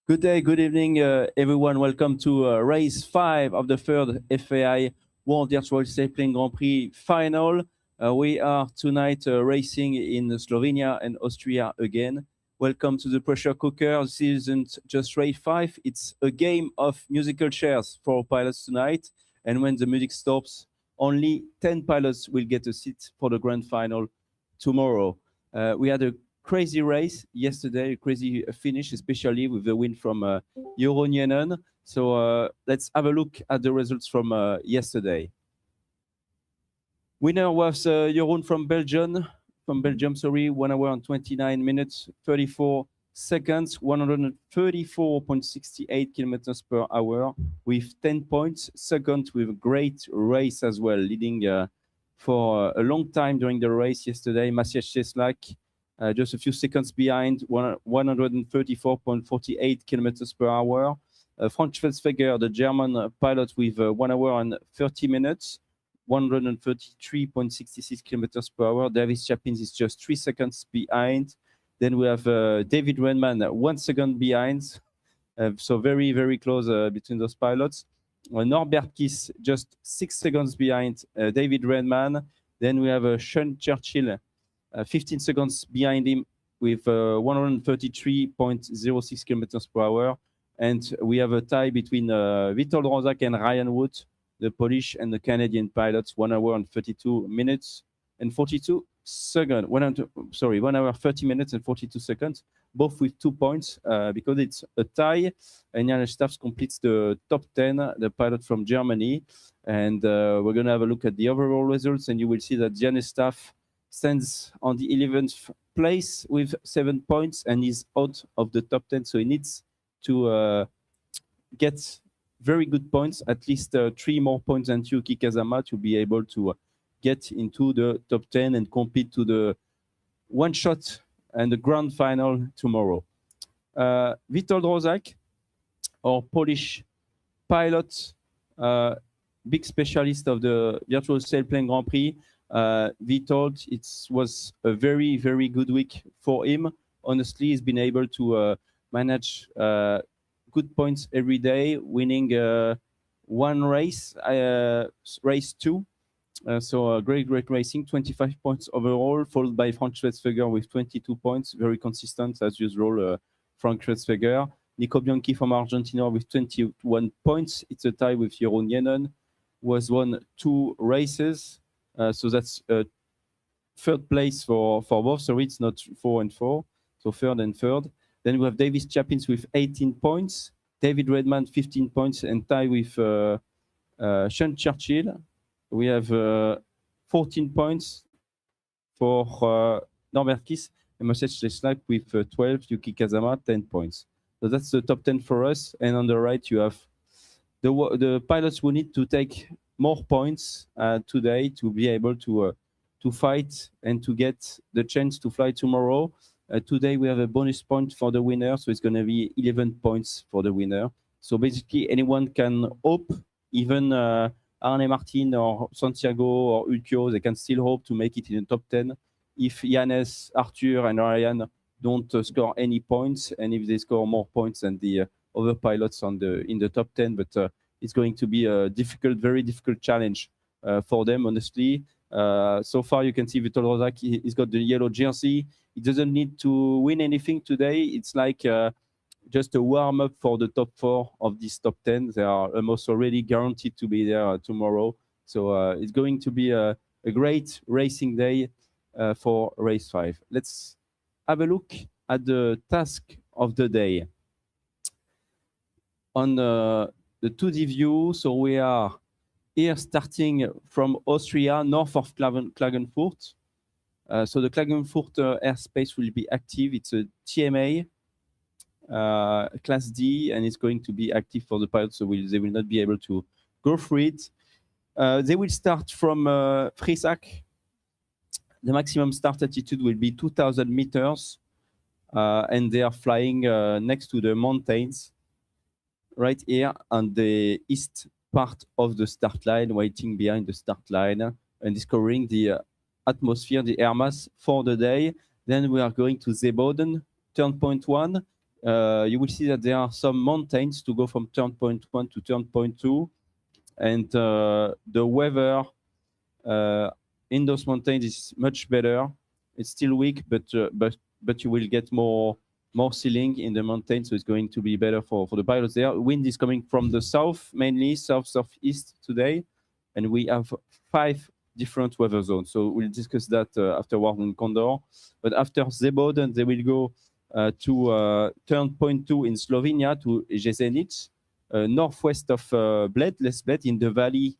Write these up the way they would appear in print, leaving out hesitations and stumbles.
Good day, good evening, everyone. Welcome to race 5 of the third FAI World Virtual Sailplane Grand Prix final. We are tonight racing in Slovenia and Austria again. Welcome to the pressure cooker. This isn't just race 5, it's a game of musical chairs for pilots tonight. And when the music stops, only 10 pilots will get a seat for the grand final tomorrow. We had a crazy race yesterday, a crazy finish, especially with the win from Jeroen Jennen. So let's have a look at the results from yesterday. Winner was Jeroen from Belgium. 1 hour and 29 minutes, 34 seconds, 134.68 kilometers per hour with 10 points. Second with a great race as well, leading for a long time during the race yesterday. Maciej Cieslak, just a few seconds behind, 134.48 kilometers per hour. Frank Schwetzfeger, the German pilot, with 1 hour and 30 minutes, 133.66 kilometers per hour. Davis Chapins is just 3 seconds behind. Then we have David Renman, 1 second behind. So very, very close between those pilots. Norbert Kiss, just 6 seconds behind David Renman. Then we have Sean Churchill, 15 seconds behind him with 133.06 kilometers per hour. And we have a tie between Witold Rozak and Ryan Wood, the Polish and the Canadian pilots, 1 hour and 32 minutes and 42 seconds. 1 hour, 30 minutes and 42 seconds, both with 2 points because it's a tie. And Janusz Staffs completes the top 10, the pilot from Germany. And we're going to have a look at the overall results, and you will see that Janusz Staff stands on the 11th place with 7 points and is out of the top 10. So he needs to get very good points, at least 3 more points than Yuki Kazama, to be able to get into the top 10 and compete to the one shot and the grand final tomorrow. Witold Rozak, our Polish pilot, big specialist of the Virtual Sailplane Grand Prix. Witold, it was a very, very good week for him. Honestly, he's been able to manage good points every day, winning one race, race 2. So great racing, 25 points overall, followed by Frank Schwetzfeger with 22 points, very consistent as usual, Frank Schwetzfeger. Nico Bianchi from Argentina with 21 points. It's a tie with Jeroen Jennen, who has won 2 races. So that's third place for both. So it's not 4 and 4, so third and third. Then we have Davis Chapins with 18 points, David Redman 15 points, and tie with Sean Churchill. We have 14 points for Norbert Kiss and Maciej Cieslak with 12, Yuki Kazama 10 points. So that's the top 10 for us. And on the right, you have the pilots who need to take more points today to be able to fight and to get the chance to fly tomorrow. Today we have a bonus point for the winner, so it's going to be 11 points for the winner. So basically anyone can hope, even Arne Martin or Santiago or Ulkio, they can still hope to make it in the top 10 if Yannis, Arthur and Ryan don't score any points, and if they score more points than the other pilots in the top 10. But it's going to be a very difficult challenge for them, honestly. So far, you can see Witold Rozak, he's got the yellow jersey. He doesn't need to win anything today. It's like just a warm-up for the top 4 of this top 10. They are almost already guaranteed to be there tomorrow. So it's going to be a great racing day for race 5. Let's have a look at the task of the day. On the 2D view, so we are here starting from Austria, north of Klagenfurt. So the Klagenfurt airspace will be active. It's a TMA, Class D, and it's going to be active for the pilots, so they will not be able to go through it. They will start from Prix. The maximum start altitude will be 2,000 meters, and they are flying next to the mountains, right here on the east part of the start line, waiting behind the start line and discovering the atmosphere, the air mass for the day. Then we are going to Seeboden, turn point 1, you will see that there are some mountains to go from turn point 1 to turn point 2. And the weather in those mountains is much better. It's still weak, but you will get more ceiling in the mountains, so it's going to be better for the pilots there. Wind is coming from the south, mainly southeast today, and we have 5 different weather zones. So we'll discuss that afterward in Condor. But after Zeboden, they will go to turn point 2 in Slovenia to Jesenic, northwest of Bled, Les Bled, in the valley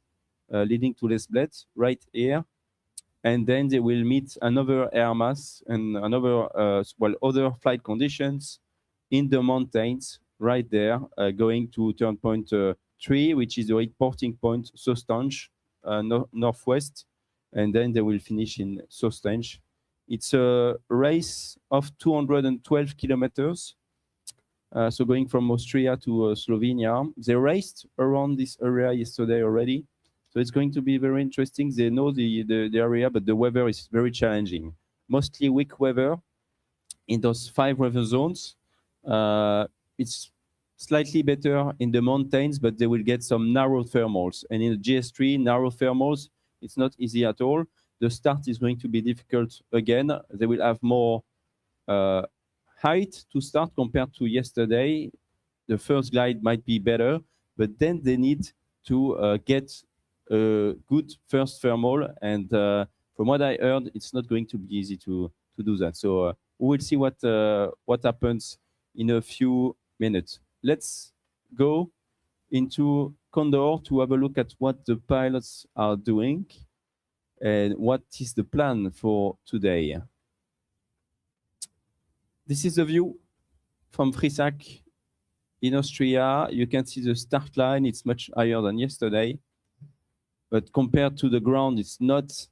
leading to Les Bled, right here. And then they will meet another air mass and another, other flight conditions in the mountains right there, going to turn point 3, which is the reporting point, Sostange, northwest. And then they will finish in Sostange. It's a race of 212 kilometers. So going from Austria to Slovenia. They raced around this area yesterday already. So it's going to be very interesting. They know the area, but the weather is very challenging. Mostly weak weather in those 5 weather zones. It's slightly better in the mountains, but they will get some narrow thermals. And in the GS3, narrow thermals, it's not easy at all. The start is going to be difficult again. They will have more height to start compared to yesterday. The first glide might be better, but then they need to get a good first thermal. And from what I heard, it's not going to be easy to do that. So we will see what happens in a few minutes. Let's go into Condor to have a look at what the pilots are doing and what is the plan for today. This is the view from Frisac in Austria. You can see the start line. It's much higher than yesterday, but compared to the ground, it's not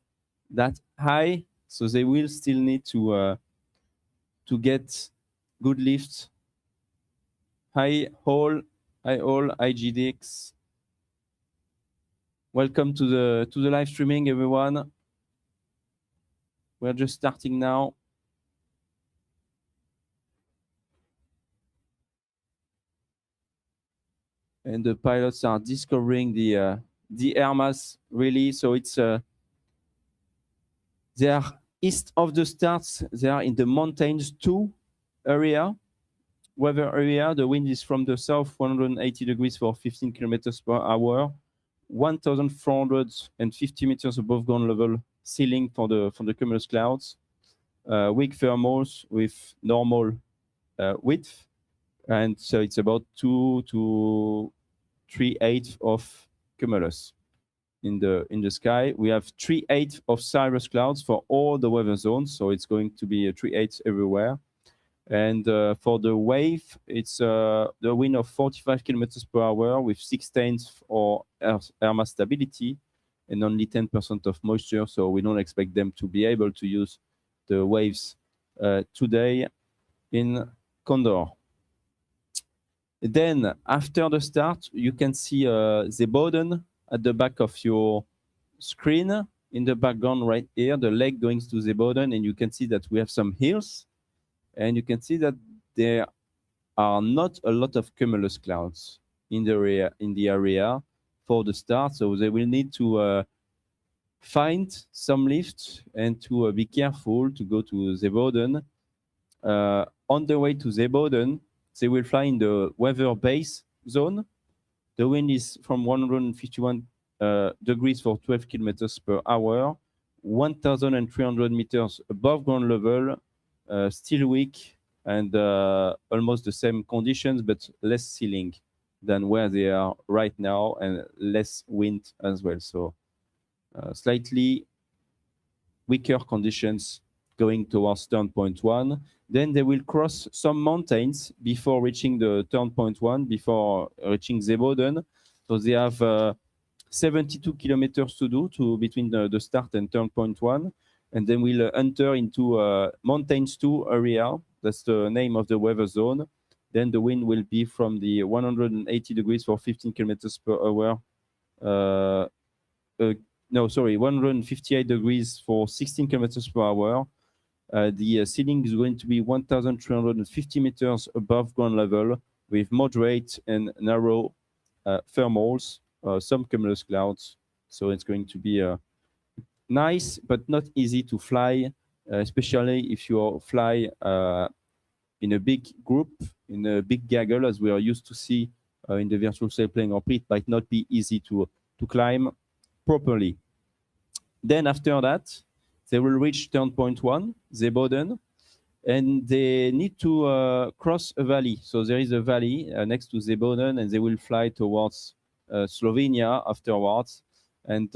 that high. So they will still need to get good lift. High haul, IGDX. Welcome to the live streaming, everyone. We're just starting now. And the pilots are discovering the air mass, really. So it's they are east of the starts. They are in the mountains 2 area, weather area. The wind is from the south, 180 degrees for 15 kilometers per hour, 1,450 meters above ground level ceiling for the cumulus clouds. Weak thermals with normal width. And so it's about 2 to 3/8 of cumulus in the sky. We have 3/8 of cirrus clouds for all the weather zones, so it's going to be a 3/8 everywhere. And for the wave, it's the wind of 45 kilometers per hour with 6/10 for air mass stability and only 10% of moisture. So we don't expect them to be able to use the waves today in Condor. Then after the start, you can see Zeboden at the back of your screen. In the background right here, the lake going to Zeboden, and you can see that we have some hills. And you can see that there are not a lot of cumulus clouds in the area for the start. So they will need to find some lift and to be careful to go to Zeboden. On the way to Zeboden, they will fly in the weather base zone. The wind is from 151 degrees for 12 kilometers per hour, 1,300 meters above ground level, still weak, and almost the same conditions, but less ceiling than where they are right now, and less wind as well. So slightly weaker conditions going towards turn point 1. Then they will cross some mountains before reaching the turn point 1, before reaching Zeboden. So they have 72 kilometers to do between the start and turn point 1. And then we'll enter into mountains 2 area. That's the name of the weather zone. Then the wind will be from the 180 degrees for 15 kilometers per hour. 158 degrees for 16 kilometers per hour. The ceiling is going to be 1,350 meters above ground level with moderate and narrow thermals, some cumulus clouds. So it's going to be nice, but not easy to fly, especially if you fly in a big group, in a big gaggle, as we are used to see in the virtual sailplane or Prix. It might not be easy to climb properly. Then after that, they will reach turn point 1, Zeeboden, and they need to cross a valley. So there is a valley next to Zeeboden, and they will fly towards Slovenia afterwards. And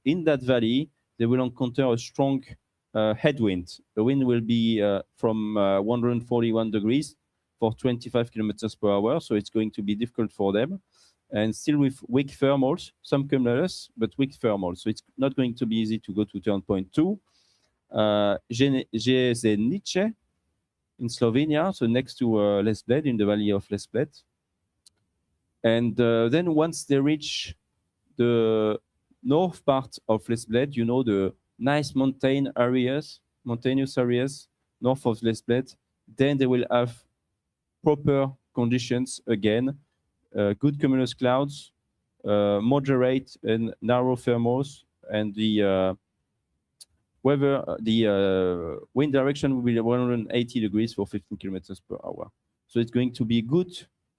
in that valley, they will encounter a strong headwind. The wind will be from 141 degrees for 25 kilometers per hour. So it's going to be difficult for them. And still with weak thermals, some cumulus, but weak thermals. So it's not going to be easy to go to turn point 2. Jezenice in Slovenia, so next to Lesbled, in the valley of Lesbled. And then once they reach the north part of Lesbled, you know, the nice mountainous areas north of Lesbled, then they will have proper conditions again, good cumulus clouds, moderate and narrow thermals, and the weather, the wind direction will be 180 degrees for 15 kilometers per hour. So it's going to be good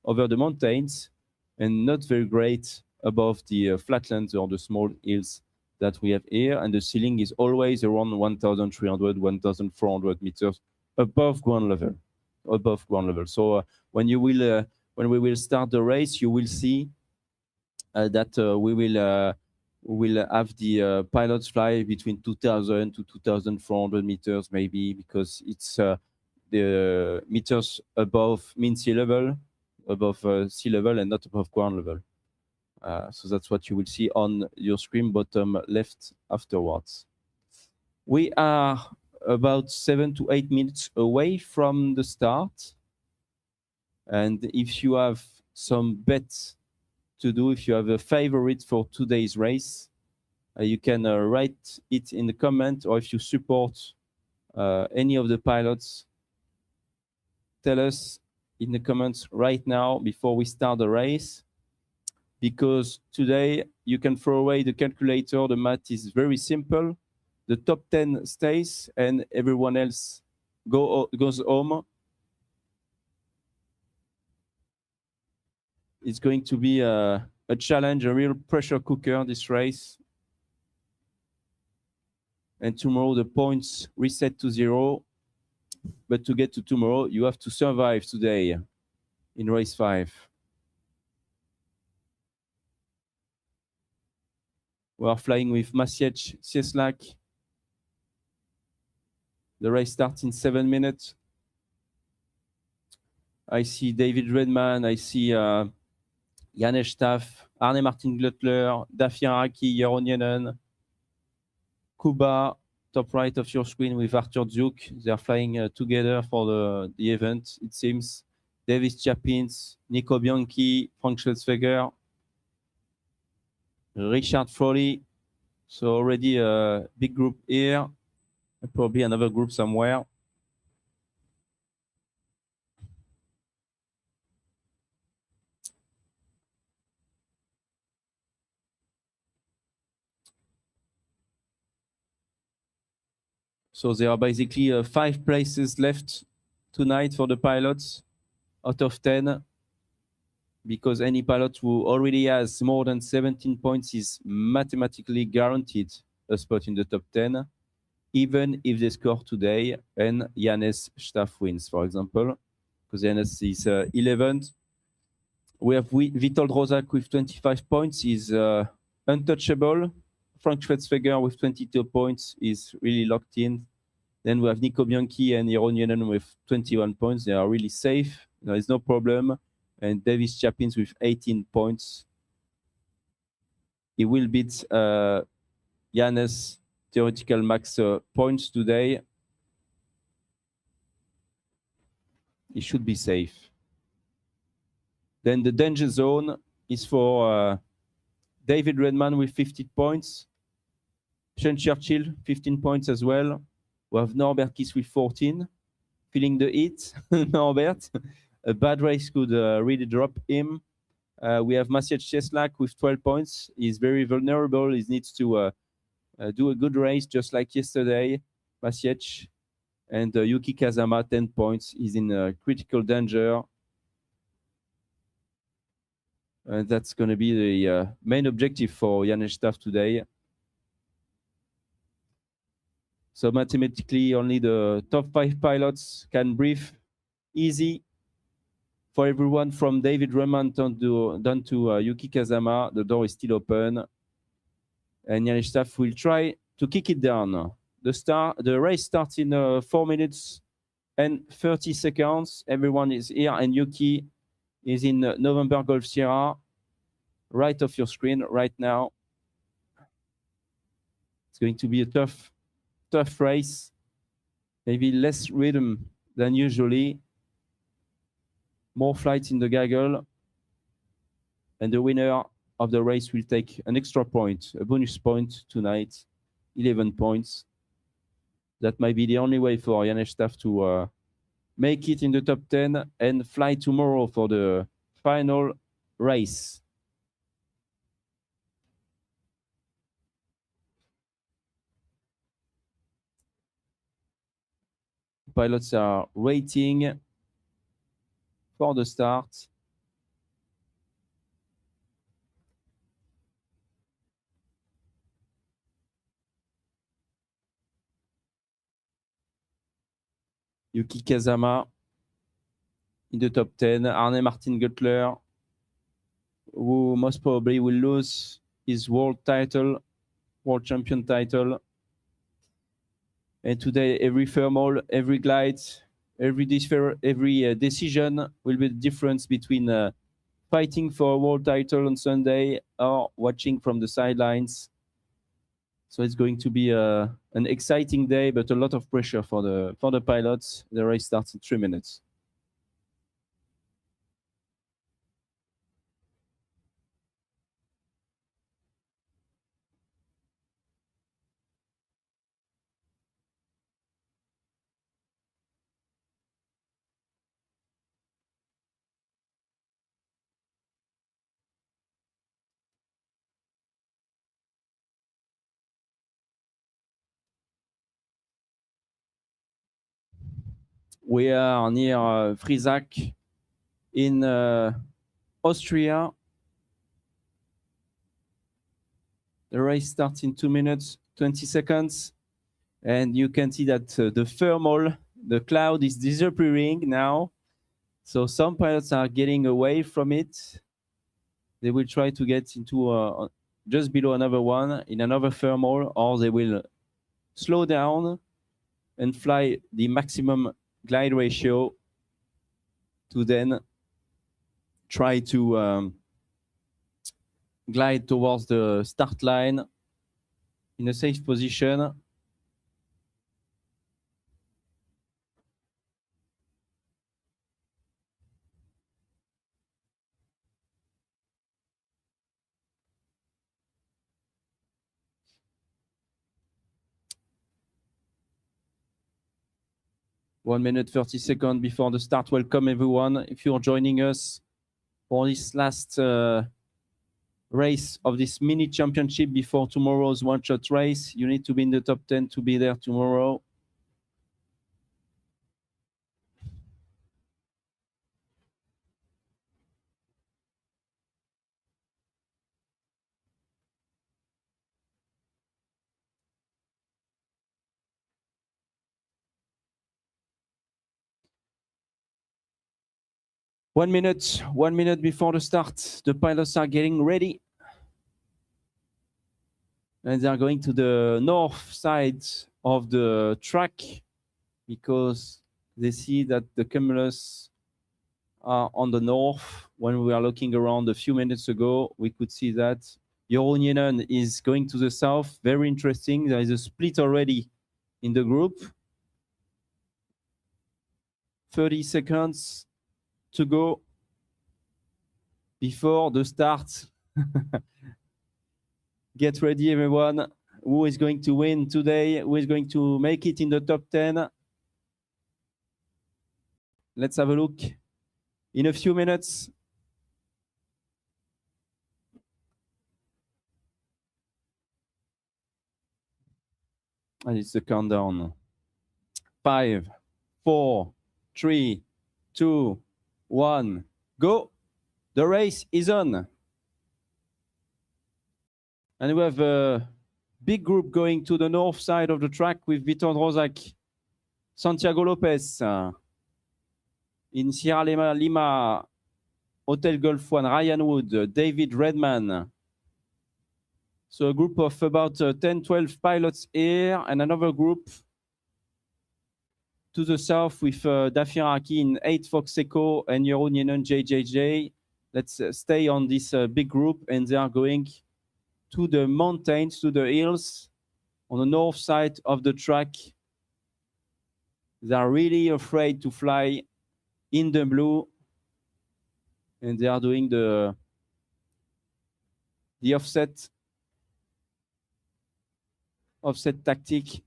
over the mountains and not very great above the flatlands or the small hills that we have here. And the ceiling is always around 1,300, 1,400 meters above ground level. So when you will, when we will start the race, you will see that we will have the pilots fly between 2,000 to 2,400 meters, maybe, because it's the meters above mean sea level, above sea level, and not above ground level. So that's what you will see on your screen bottom left afterwards. We are about 7 to 8 minutes away from the start. And if you have some bets to do, if you have a favorite for today's race, you can write it in the comment, or if you support any of the pilots, tell us in the comments right now before we start the race. Because today you can throw away the calculator, the math is very simple. The top 10 stays and everyone else goes home. It's going to be a challenge, a real pressure cooker, this race. And tomorrow the points reset to 0. But to get to tomorrow, you have to survive today in race 5. We are flying with Maciej Cieslak. The race starts in 7 minutes. I see David Redman, I see Janes Staff, Arne Martin Glöttler, Dafian Raki, Jeroen Jenen, Kuba, top right of your screen with Arthur Zuk. They are flying together for the event, it seems. Davis Chapins, Nico Bianchi, Frank Schulzweger, Richard Frolley. So already a big group here, and probably another group somewhere. So there are basically 5 places left tonight for the pilots out of 10, because any pilot who already has more than 17 points is mathematically guaranteed a spot in the top 10, even if they score today and Janes Staff wins, for example, because Janes is 11th. We have Witold Rozak with 25 points, is untouchable. Frank Schwetzweger with 22 points is really locked in. Then we have Nico Bianchi and Jeroen Jenen with 21 points. They are really safe. There is no problem. And Davis Chapins with 18 points. He will beat Janes' theoretical max points today. He should be safe. Then the danger zone is for David Redman with 50 points. Sean Churchill, 15 points as well. We have Norbert Kiss with 14, feeling the heat. Norbert, a bad race could really drop him. We have Maciej Cieslak with 12 points. He's very vulnerable. He needs to do a good race, just like yesterday. Maciej and Yuki Kazama, 10 points. He's in critical danger. And that's going to be the main objective for Janes Staff today. So mathematically, only the top 5 pilots can breathe easy. For everyone from David Drummond down to Yuki Kazama, the door is still open. And Janes Staff will try to kick it down. The race starts in 4 minutes and 30 seconds. Everyone is here, and Yuki is in November Golf Sierra, right off your screen right now. It's going to be a tough race, maybe less rhythm than usually, more flights in the gaggle, and the winner of the race will take an extra point, a bonus point tonight, 11 points. That might be the only way for Janes Staff to make it in the top 10 and fly tomorrow for the final race. Pilots are waiting for the start. Yuki Kazama in the top 10. Arne Martin Guttler, who most probably will lose his world champion title. And today, every thermal, every glide, every decision will be the difference between fighting for a world title on Sunday or watching from the sidelines. So it's going to be an exciting day, but a lot of pressure for the pilots. The race starts in 3 minutes. We are near Frisak in Austria. The race starts in 2 minutes, 20 seconds. And you can see that the thermal, the cloud is disappearing now. So some pilots are getting away from it. They will try to get into just below another one in another thermal, or they will slow down and fly the maximum glide ratio to then try to glide towards the start line in a safe position. One minute, 30 seconds before the start. Welcome, everyone. If you're joining us for this last race of this mini championship before tomorrow's one-shot race, you need to be in the top 10 to be there tomorrow. One minute before the start, the pilots are getting ready. And they are going to the north side of the track because they see that the cumulus are on the north. When we are looking around a few minutes ago, we could see that Jeroen Jenen is going to the south. Very interesting. There is a split already in the group. 30 seconds to go before the start. Get ready, everyone. Who is going to win today? Who is going to make it in the top 10? Let's have a look in a few minutes. And it's the countdown. 5, 4, 3, 2, 1, go. The race is on. And we have a big group going to the north side of the track with Vitor Drozak, Santiago Lopez, in Sierra Lima, Hotel Golf 1, Ryan Wood, David Redman. So a group of about 10, 12 pilots here, and another group to the south with Dafir Aki in 8 Fox Echo and Jeroen Jennen JJJ. Let's stay on this big group, and they are going to the mountains, to the hills on the north side of the track. They are really afraid to fly in the blue, and they are doing the offset tactic.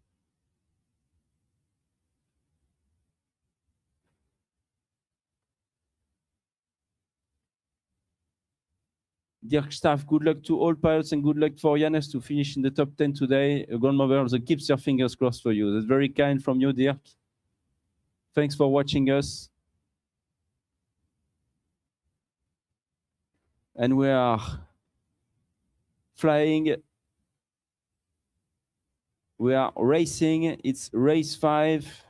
Dear staff, good luck to all pilots and good luck for Jannes to finish in the top 10 today. Grandmother also keeps your fingers crossed for you. That's very kind from you, Dirk. Thanks for watching us. And we are flying. We are racing. It's race 5.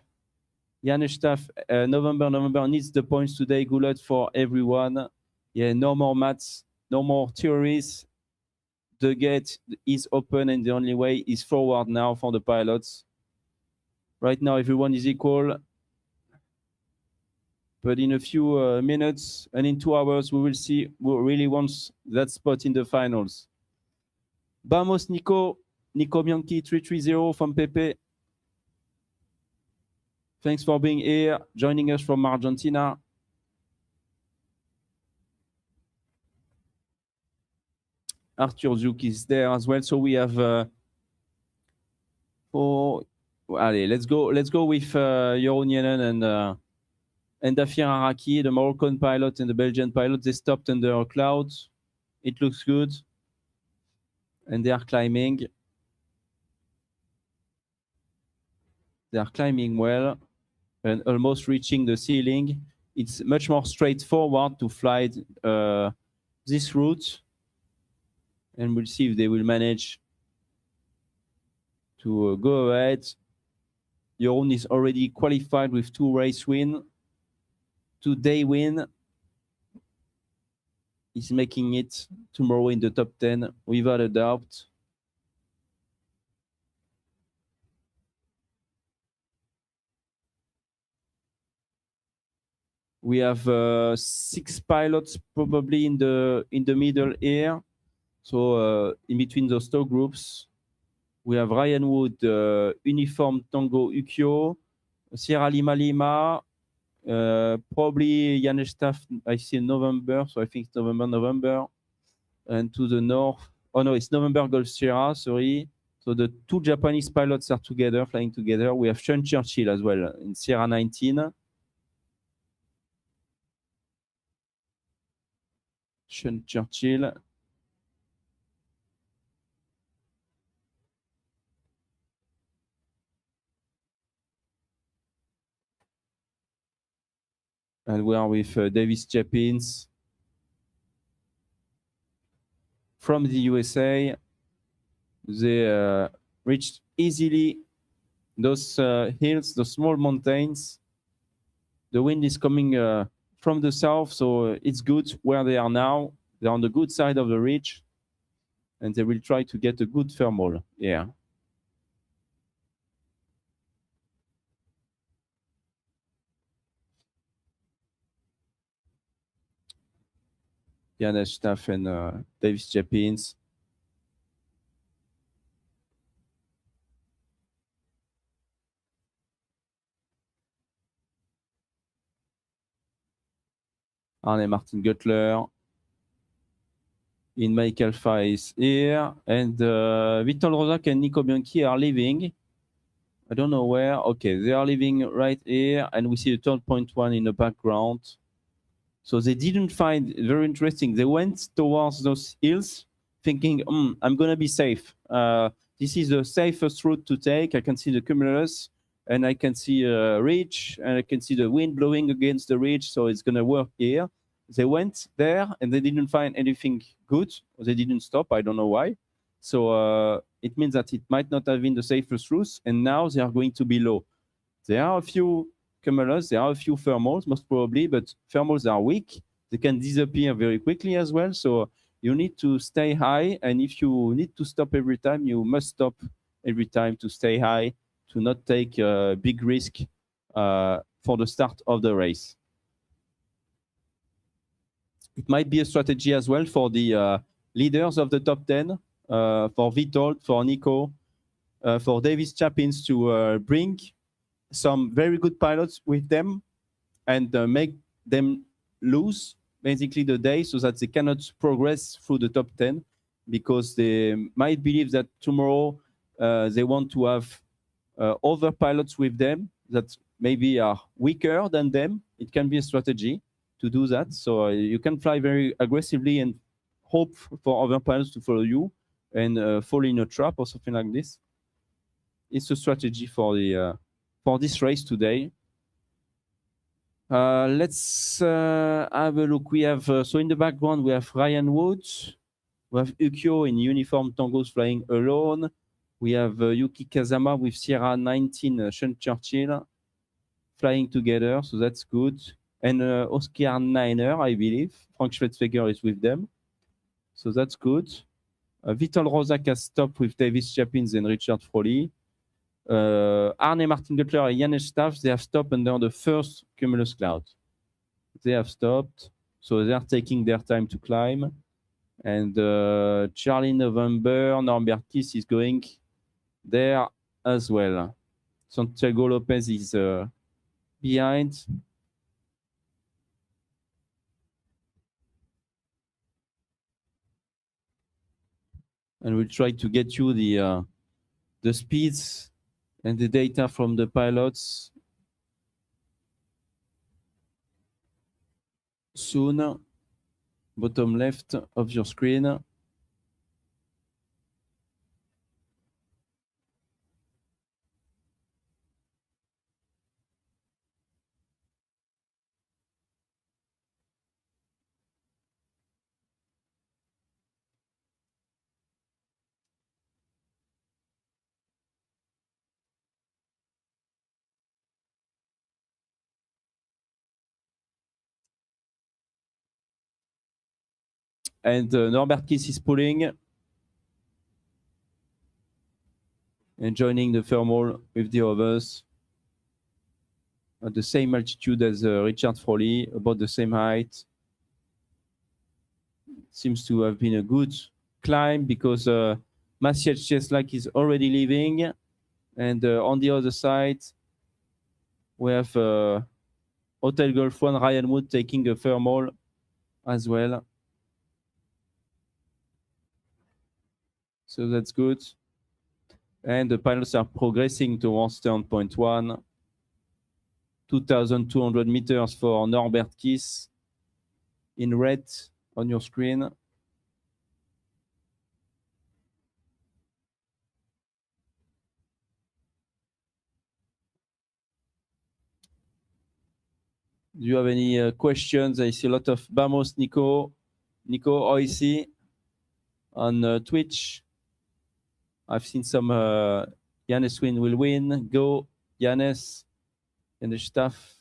Jannes staff, November needs the points today. Good luck for everyone. Yeah, no more maths, no more theories. The gate is open and the only way is forward now for the pilots. Right now, everyone is equal. But in a few minutes and in 2 hours, we will see who really wants that spot in the finals. Vamos, Nico. Nico Bianchi 330 from Pepe. Thanks for being here, joining us from Argentina. Arthur Zouk is there as well. So we have allez, let's go with Jeroen Jennen and Dafir Araki, the Moroccan pilot and the Belgian pilot. They stopped under clouds. It looks good. And they are climbing. They are climbing well and almost reaching the ceiling. It's much more straightforward to fly this route. And we'll see if they will manage to go ahead. Jeroen is already qualified with 2 race wins. 2-day win. He's making it tomorrow in the top 10 without a doubt. We have 6 pilots probably in the middle here. So in between those 2 groups, we have Ryan Wood, Uniform Tango Ukyo, Sierra Lima, probably Jannes Staff, I see November, so I think it's November. And to the north, oh no, it's November Golf Sierra, sorry. So the 2 Japanese pilots are together, flying together. We have Sean Churchill as well in Sierra 19. Sean Churchill. And we are with Davis Chapins from the USA. They reached easily those hills, those small mountains. The wind is coming from the south, so it's good where they are now. They're on the good side of the ridge, and they will try to get a good thermal. Yeah. Jannes Staff and Davis Chapins. Arne Martin Göttler. in Michael FAI is here, and Vitor Rozak and Nico Bianchi are leaving. I don't know where. Okay, they are leaving right here, and we see the 12.1 in the background. So they didn't find very interesting. They went towards those hills thinking, I'm going to be safe. This is the safest route to take. I can see the cumulus, and I can see a ridge, and I can see the wind blowing against the ridge, so it's going to work here. They went there, and they didn't find anything good. They didn't stop. I don't know why. So it means that it might not have been the safest route, and now they are going to be low. There are a few cumulus, there are a few thermals, most probably, but thermals are weak. They can disappear very quickly as well. So you need to stay high. And if you need to stop every time, you must stop every time to stay high, to not take a big risk for the start of the race. It might be a strategy as well for the leaders of the top 10, for Vitold, for Nico, for Davis Chapins to bring some very good pilots with them and make them lose basically the day so that they cannot progress through the top 10 because they might believe that tomorrow they want to have other pilots with them that maybe are weaker than them. It can be a strategy to do that. So you can fly very aggressively and hope for other pilots to follow you and fall in a trap or something like this. It's a strategy for the for this race today. Let's have a look. We have so in the background we have Ryan Woods, we have Ukyo in uniform tangos flying alone. We have Yuki Kazama with Sierra 19 Sean Churchill flying together, so that's good. And Oscar Niner, I believe. Frank Schwetzweger is with them, so that's good. Vital Rozak has stopped with Davis Chapins and Richard Froly. Arne Martin Guttler and Janes Staff, they have stopped under the first cumulus cloud. They have stopped, so they are taking their time to climb. And Charlie November, Norbert Kiss is going there as well. Santiago Lopez is behind. And we'll try to get you the speeds and the data from the pilots soon. Bottom left of your screen. And Norbert Kiss is pulling and joining the thermal with the others at the same altitude as Richard Froly, about the same height. Seems to have been a good climb because Maciej Cieslak is already leaving. And on the other side, we have Hotel Golf 1 Ryan Wood taking a thermal as well. So that's good. And the pilots are progressing towards turn point 1. 2,200 meters for Norbert Kiss in red on your screen. Do you have any questions? I see a lot of Vamos Nico Oisi on Twitch. I've seen some Janes win will win. Go Janes and the staff.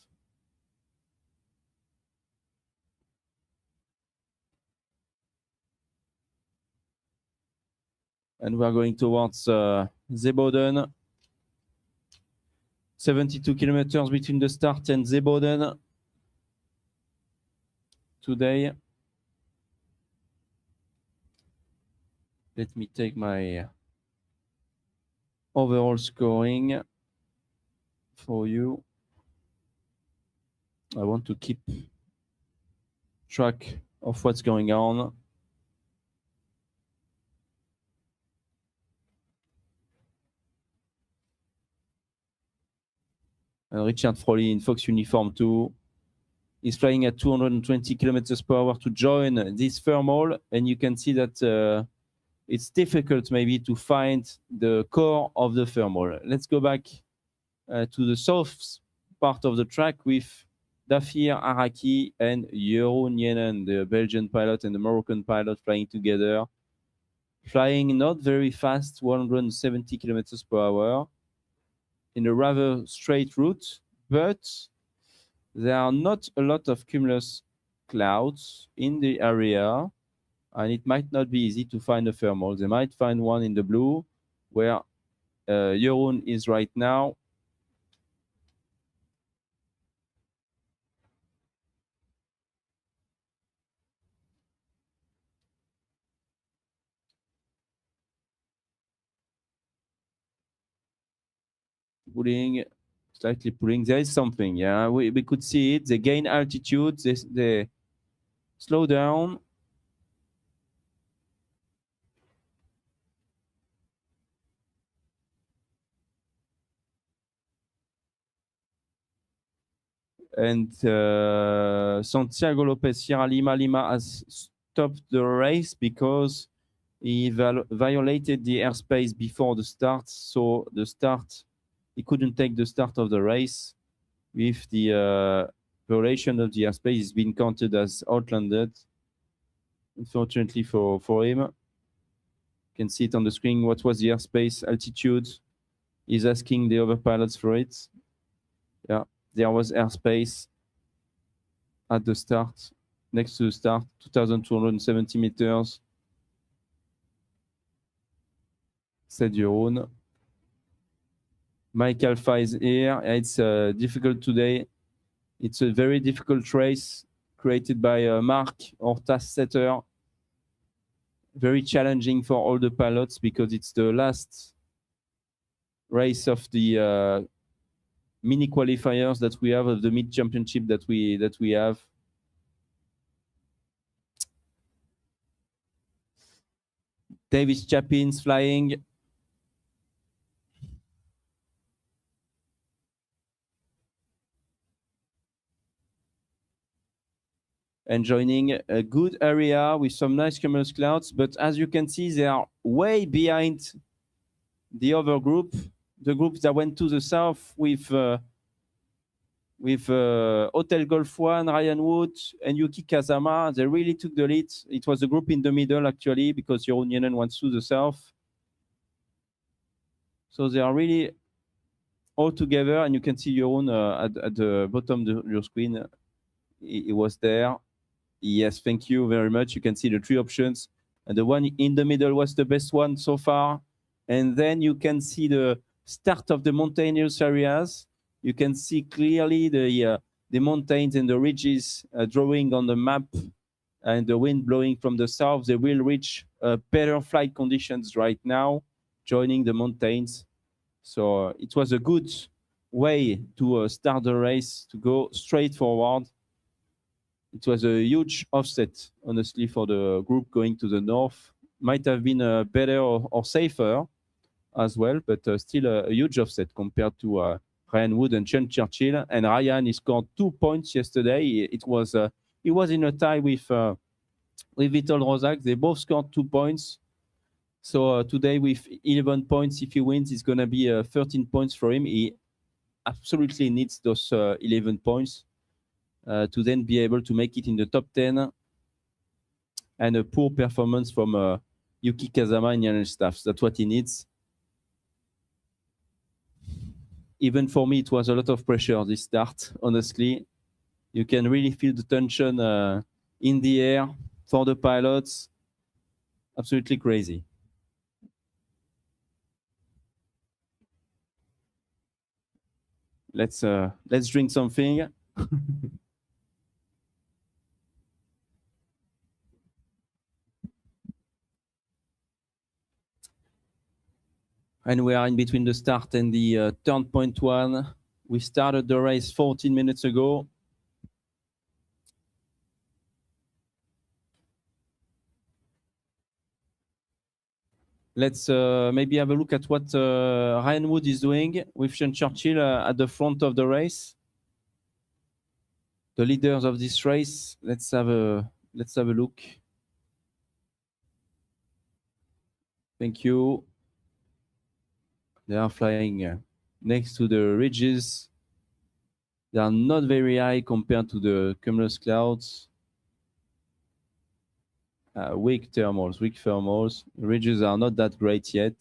And we are going towards Zeeboden. 72 kilometers between the start and Zeeboden today. Let me take my overall scoring for you. I want to keep track of what's going on. And Richard Froley in Fox Uniform 2 is flying at 220 kilometers per hour to join this thermal. And you can see that it's difficult maybe to find the core of the thermal. Let's go back to the south part of the track with Dafir Araki and Jeroen Jenen, the Belgian pilot and the Moroccan pilot flying together. Flying not very fast, 170 kilometers per hour, in a rather straight route, but there are not a lot of cumulus clouds in the area, and it might not be easy to find a thermal. They might find one in the blue, where Jeroen is right now. Pulling, slightly pulling. There is something, yeah. We could see it. They gain altitude. They slow down. And Santiago Lopez Sierra Lima Lima has stopped the race because he violated the airspace before the start. So the start, he couldn't take the start of the race. With the violation of the airspace, it's been counted as outlanded. Unfortunately for him. You can see it on the screen. What was the airspace altitude? He's asking the other pilots for it. Yeah, there was airspace at the start, next to the start, 2,270 meters. Said Jeroen. Mike Alpha is here. It's difficult today. It's a very difficult race created by Mark, our task setter. Very challenging for all the pilots because it's the last race of the mini qualifiers that we have, of the mid championship that we have. Davis Chapin's flying. And joining a good area with some nice cumulus clouds. But as you can see, they are way behind the other group, the group that went to the south with Hotel Golf 1, Ryan Wood, and Yuki Kazama. They really took the lead. It was the group in the middle, actually, because Jeroen Jenen went to the south. So they are really all together, and you can see Jeroen at the bottom of your screen. He was there. Yes, thank you very much. You can see the three options. And the one in the middle was the best one so far. And then you can see the start of the mountainous areas. You can see clearly the mountains and the ridges drawing on the map, and the wind blowing from the south. They will reach better flight conditions right now, joining the mountains. So it was a good way to start the race, to go straight forward. It was a huge offset, honestly, for the group going to the north. Might have been better or safer as well, but still a huge offset compared to Ryan Wood and Sean Churchill. And Ryan, he scored 2 points yesterday. He was in a tie with Vitol Rozak. They both scored 2 points. So today with 11 points, if he wins, it's going to be 13 points for him. He absolutely needs those 11 points. To then be able to make it in the top 10, and a poor performance from Yuki Kazama and Yanel Staffs. That's what he needs. Even for me, it was a lot of pressure this start, honestly. You can really feel the tension in the air for the pilots. Absolutely crazy. Let's drink something. And we are in between the start and the turn point one. We started the race 14 minutes ago. let's maybe have a look at what Ryan Wood is doing with Sean Churchill at the front of the race. The leaders of this race. Let's have a look. Thank you. They are flying next to the ridges. They are not very high compared to the cumulus clouds. Weak thermals. Ridges are not that great yet,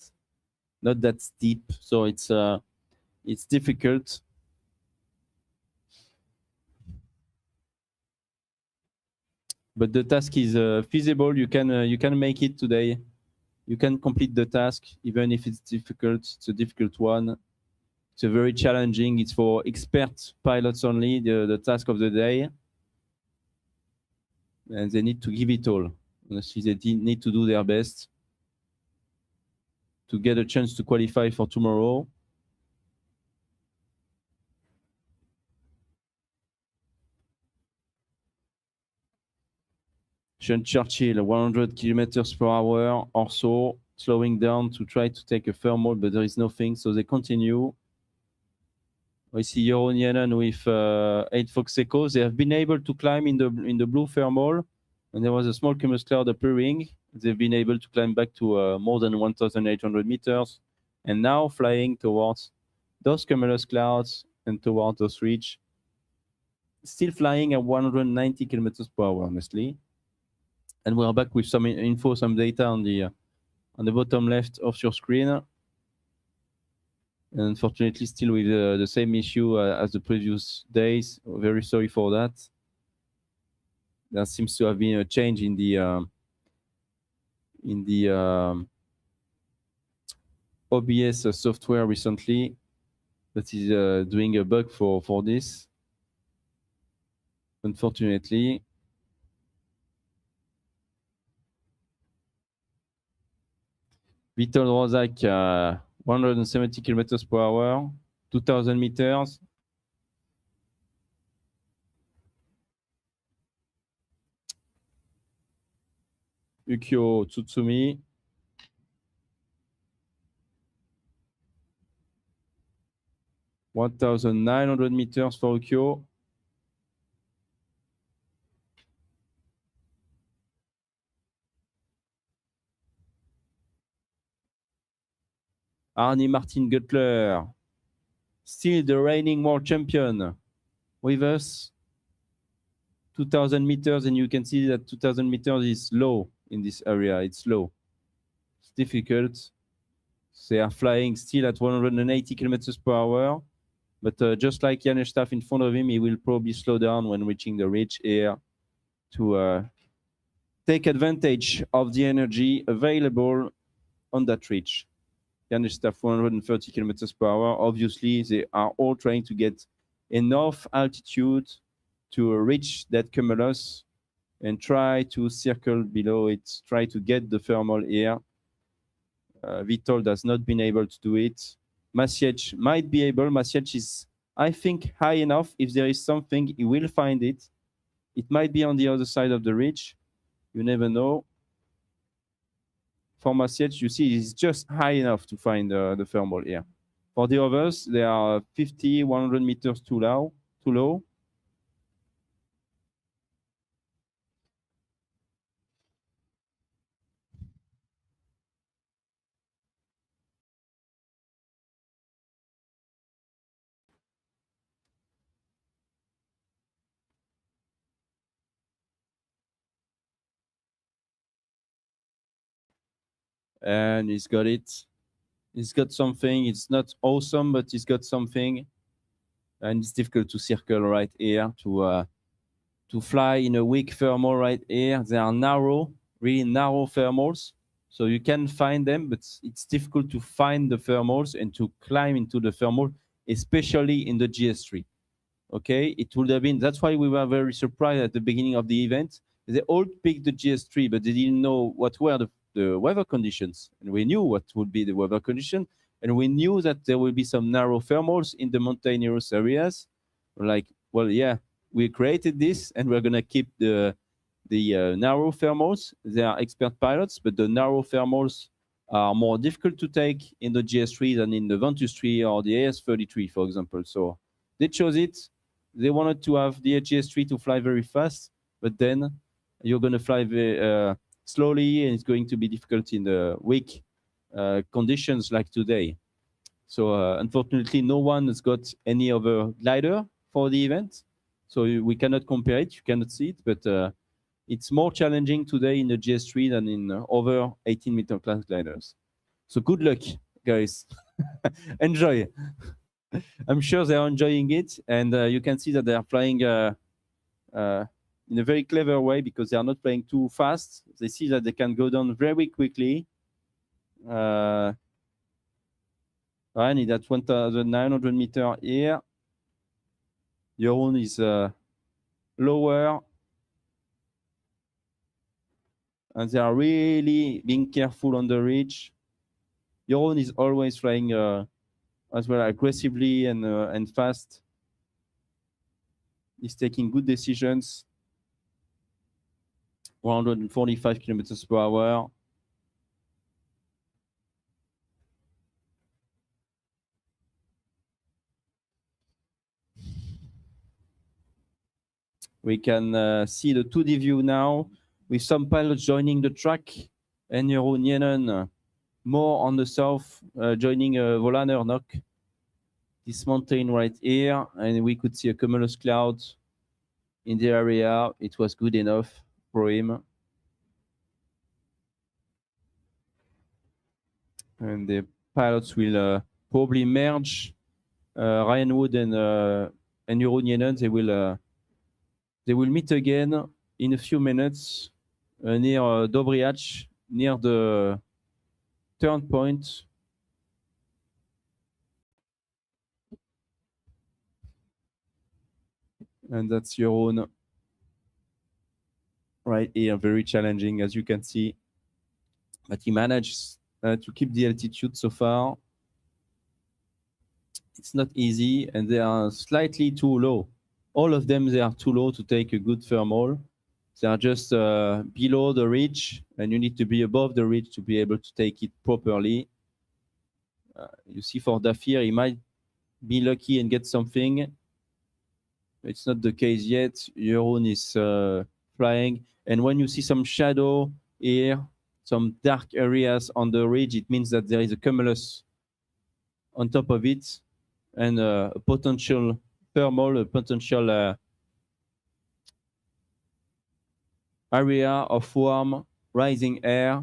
not that steep, so it's difficult. But the task is feasible. You can make it today. You can complete the task, even if it's difficult. It's a difficult one. It's a very challenging. It's for expert pilots only, the task of the day. And they need to give it all. Honestly, they need to do their best to get a chance to qualify for tomorrow. Sean Churchill, 100 kilometers per hour or so, slowing down to try to take a thermal, but there is nothing, so they continue. We see Jeroen Jennen with 8 Fox Echo. They have been able to climb in the blue thermal, and there was a small cumulus cloud appearing. They've been able to climb back to more than 1,800 meters, and now flying towards those cumulus clouds and towards those ridge. Still flying at 190 kilometers per hour, honestly. And we're back with some info, some data on the bottom left of your screen. Unfortunately, still with the same issue as the previous days. Very sorry for that. There seems to have been a change in the OBS software recently that is doing a bug for this. Unfortunately. Witold Rozak, 170 kilometers per hour, 2,000 meters. Ukyo Tsutsumi. (1,900 meters for Ukyo. Arnie Martin Guttler, still the reigning world champion, with us. 2,000 meters, and you can see that 2,000 meters is low in this area. It's low. It's difficult. They are flying still at 180 kilometers per hour, but just like Janusz Staff in front of him, he will probably slow down when reaching the ridge here to take advantage of the energy available on that ridge. Janusz Staff 130 kilometers per hour. Obviously, they are all trying to get enough altitude to reach that cumulus and try to circle below it, try to get the thermal here. Witold has not been able to do it. Maciej might be able. Maciej is, I think, high enough. If there is something, he will find it. It might be on the other side of the ridge. You never know. For Maciej, you see, he's just high enough to find the thermal here. For the others, they are 50, 100 meters too low. And he's got it. He's got something. It's not awesome, but he's got something. And it's difficult to circle right here, to fly in a weak thermal right here. They are narrow, really narrow thermals. So you can find them, but it's difficult to find the thermals and to climb into the thermal, especially in the GS3. Okay, it would have been, that's why we were very surprised at the beginning of the event. They all picked the GS3, but they didn't know what were the weather conditions. And we knew what would be the weather condition. And we knew that there will be some narrow thermals in the mountainous areas. We're like, well, yeah, we created this and we're going to keep the narrow thermals. They are expert pilots, but the narrow thermals are more difficult to take in the GS3 than in the Ventus 3 or the AS33, for example. So they chose it. They wanted to have the GS3 to fly very fast, but then you're going to fly very, slowly, and it's going to be difficult in the weak conditions like today. So unfortunately, no one has got any other glider for the event. So we cannot compare it. You cannot see it, but it's more challenging today in the GS3 than in over 18-meter class gliders. So good luck, guys. Enjoy. I'm sure they're enjoying it, and you can see that they are flying in a very clever way because they are not playing too fast. They see that they can go down very quickly. I need at 1,900 meter here. Jeroen is lower. And they are really being careful on the ridge. Jeroen is always flying as well aggressively and fast. He's taking good decisions. 145 kilometers per hour. We can see the 2D view now with some pilots joining the track and Jeroen Jenen more on the south, joining Volaner Knock. This mountain right here, and we could see a cumulus cloud in the area. It was good enough for him. And the pilots will probably merge. Ryan Wood and Jeroen Jenen, they will meet again in a few minutes near Dobriach, near the turn point. And that's Jeroen right here, very challenging, as you can see. But he managed to keep the altitude so far. It's not easy, and they are slightly too low. All of them, they are too low to take a good thermal. They are just below the ridge, and you need to be above the ridge to be able to take it properly. You see for Dafir, he might be lucky and get something. It's not the case yet. Jeroen is flying. And when you see some shadow here, some dark areas on the ridge, it means that there is a cumulus on top of it and a potential thermal, a potential area of warm rising air.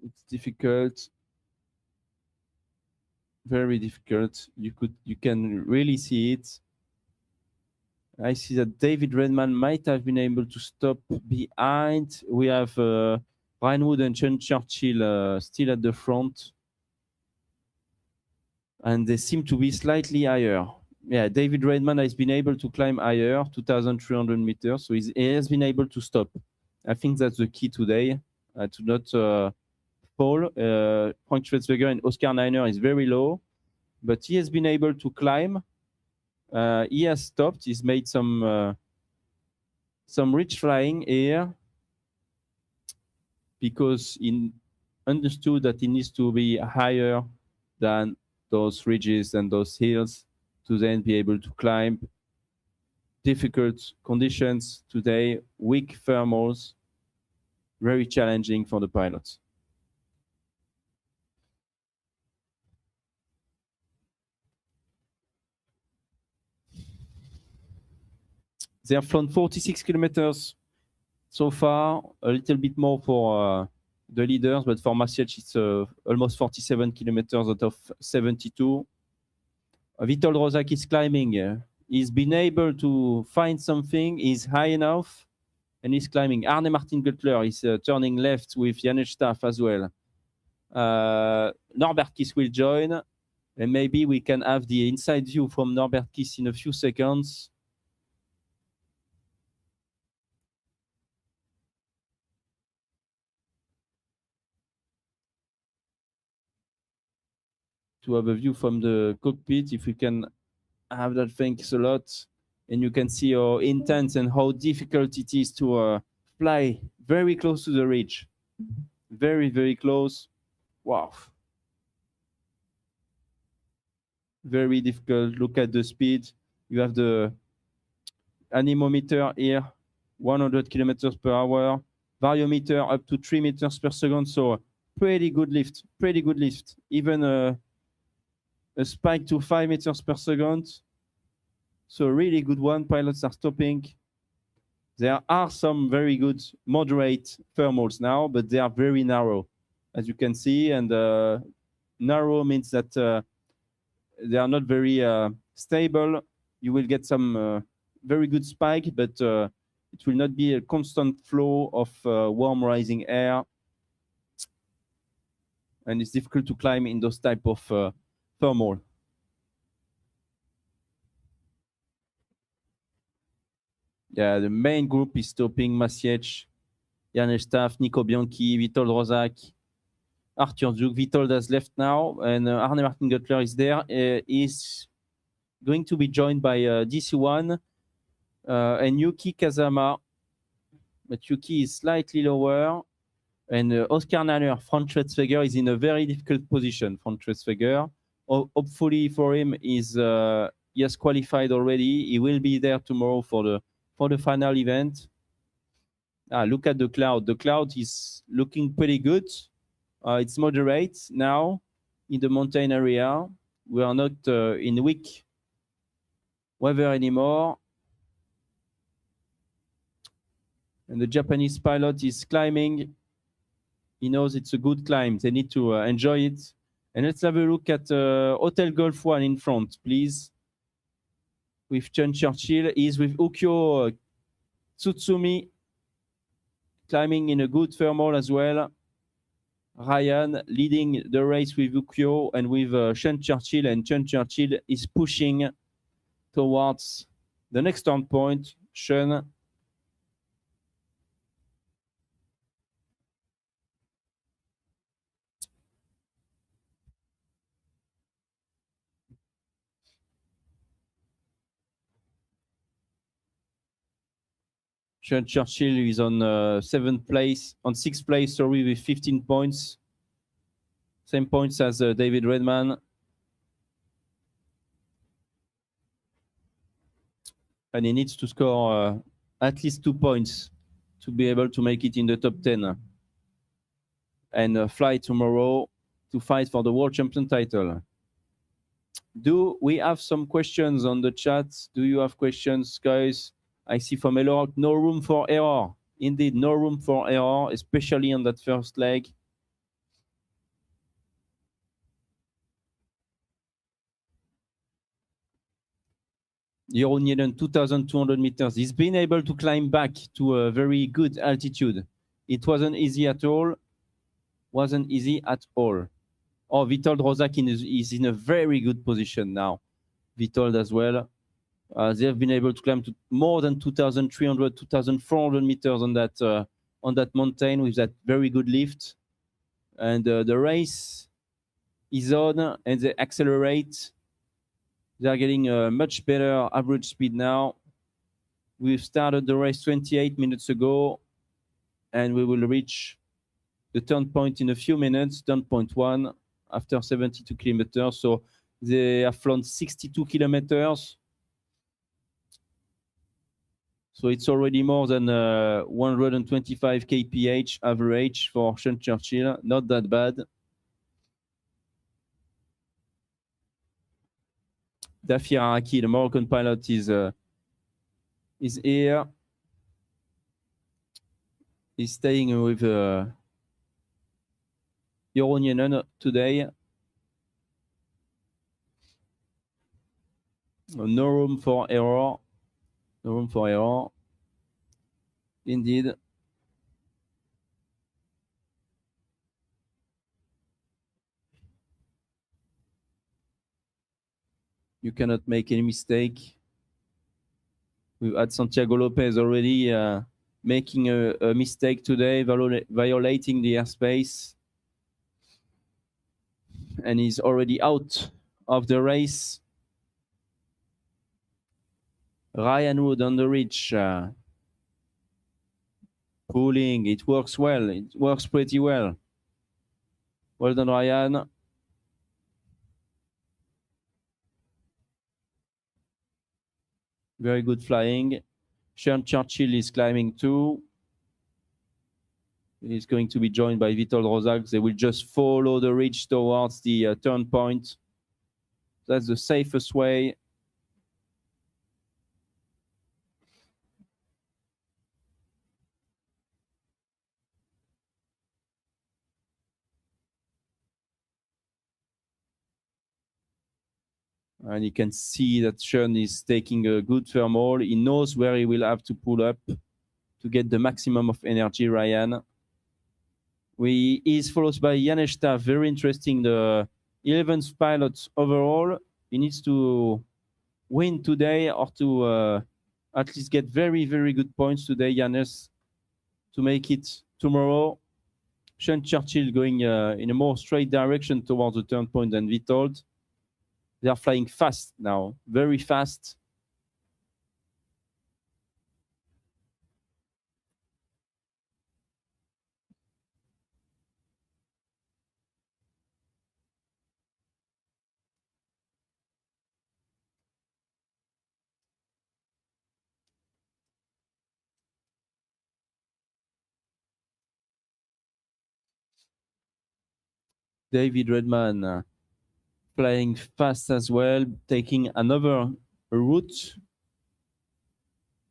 It's difficult, very difficult. You can really see it. I see that David Redman might have been able to stop behind. We have Ryan Wood and Chen Churchill still at the front. And they seem to be slightly higher. Yeah, David Redman has been able to climb higher, 2,300 meters. So he has been able to stop. I think that's the key today, to not fall. Frank Schwetzberger and Oscar Niner is very low, but he has been able to climb. He has stopped. He's made some ridge flying here because he understood that he needs to be higher than those ridges and those hills to then be able to climb. Difficult conditions today, weak thermals, very challenging for the pilots. They have flown 46 kilometers so far, a little bit more for the leaders, but for Maciej, it's almost 47 kilometers out of 72. Witold Rozak is climbing. He's been able to find something. He's high enough, and he's climbing. Arne Martin Guttler is turning left with Janusz Staff as well. Norbert Kiss will join, and maybe we can have the inside view from Norbert Kiss in a few seconds. to have a view from the cockpit. If we can have that, thanks a lot. And you can see how intense and how difficult it is to fly very close to the ridge. Very, very close. Wow. Very difficult. Look at the speed. You have the anemometer here, 100 kilometers per hour. Variometer up to 3 meters per second. So pretty good lift. Pretty good lift. Even a spike to 5 meters per second. So really good one. Pilots are stopping. There are some very good moderate thermals now, but they are very narrow, as you can see. And narrow means that they are not very stable. You will get some very good spike, but it will not be a constant flow of warm rising air. And it's difficult to climb in those type of thermal. Yeah, the main group is stopping. Masiec, Jan Staff, Nico Bianchi, Witold Rozak, Arthur Duke. Witold has left now, and Arne Martin Göttler is there. He's going to be joined by DC1 and Yuki Kazama. But Yuki is slightly lower. And Oscar Naller, Franz Schwetzweger, is in a very difficult position. Franz Schwetzweger. Hopefully for him, he has qualified already. He will be there tomorrow for the final event. Look at the cloud. The cloud is looking pretty good. It's moderate now in the mountain area. We are not in weak weather anymore. And the Japanese pilot is climbing. He knows it's a good climb. They need to enjoy it. And let's have a look at Hotel Golf 1 in front, please. With Chun Churchill. He's with Ukyo Tsutsumi, climbing in a good thermal as well. Ryan leading the race with Ukyo and with Chun Churchill. And Chun Churchill is pushing towards the next turn point. Chun. Chun Churchill is on 6th place, sorry, with 15 points. Same points as David Redman. And he needs to score at least 2 points to be able to make it in the top 10 and fly tomorrow to fight for the world champion title. Do we have some questions on the chat? Do you have questions, guys? I see from Elorok, no room for error. Indeed, no room for error, especially on that first leg. Jeroen Nielen, 2,200 meters. He's been able to climb back to a very good altitude. It wasn't easy at all. Wasn't easy at all. Oh, Witold Rozak is in a very good position now. Witold as well. They have been able to climb to more than 2,300, 2,400 meters on that mountain with that very good lift. And the race is on, and they accelerate. They are getting a much better average speed now. We've started the race 28 minutes ago, and we will reach the turn point in a few minutes, turn point 1, after 72 kilometers. So they have flown 62 kilometers. So it's already more than 125 kph average for Chun Churchill. Not that bad. Dafi Araki, the Moroccan pilot, is here. He's staying with Jeroen Nielen today. No room for error. No room for error. Indeed. You cannot make any mistake. We've had Santiago Lopez already making a mistake today, violating the airspace. and he's already out of the race. Ryan Wood on the ridge, pulling. It works well. It works pretty well. Well done, Ryan. Very good flying. Sean Churchill is climbing too. He's going to be joined by Witold Rozak. They will just follow the ridge towards the turn point. That's the safest way. And you can see that Sean is taking a good thermal. He knows where he will have to pull up to get the maximum of energy, Ryan. He is followed by Janes Staff. Very interesting. The 11th pilot overall. He needs to win today or to at least get very, very good points today, Janes, to make it tomorrow. Sean Churchill going in a more straight direction towards the turn point than Witold. They are flying fast now, very fast. David Redman flying fast as well, taking another route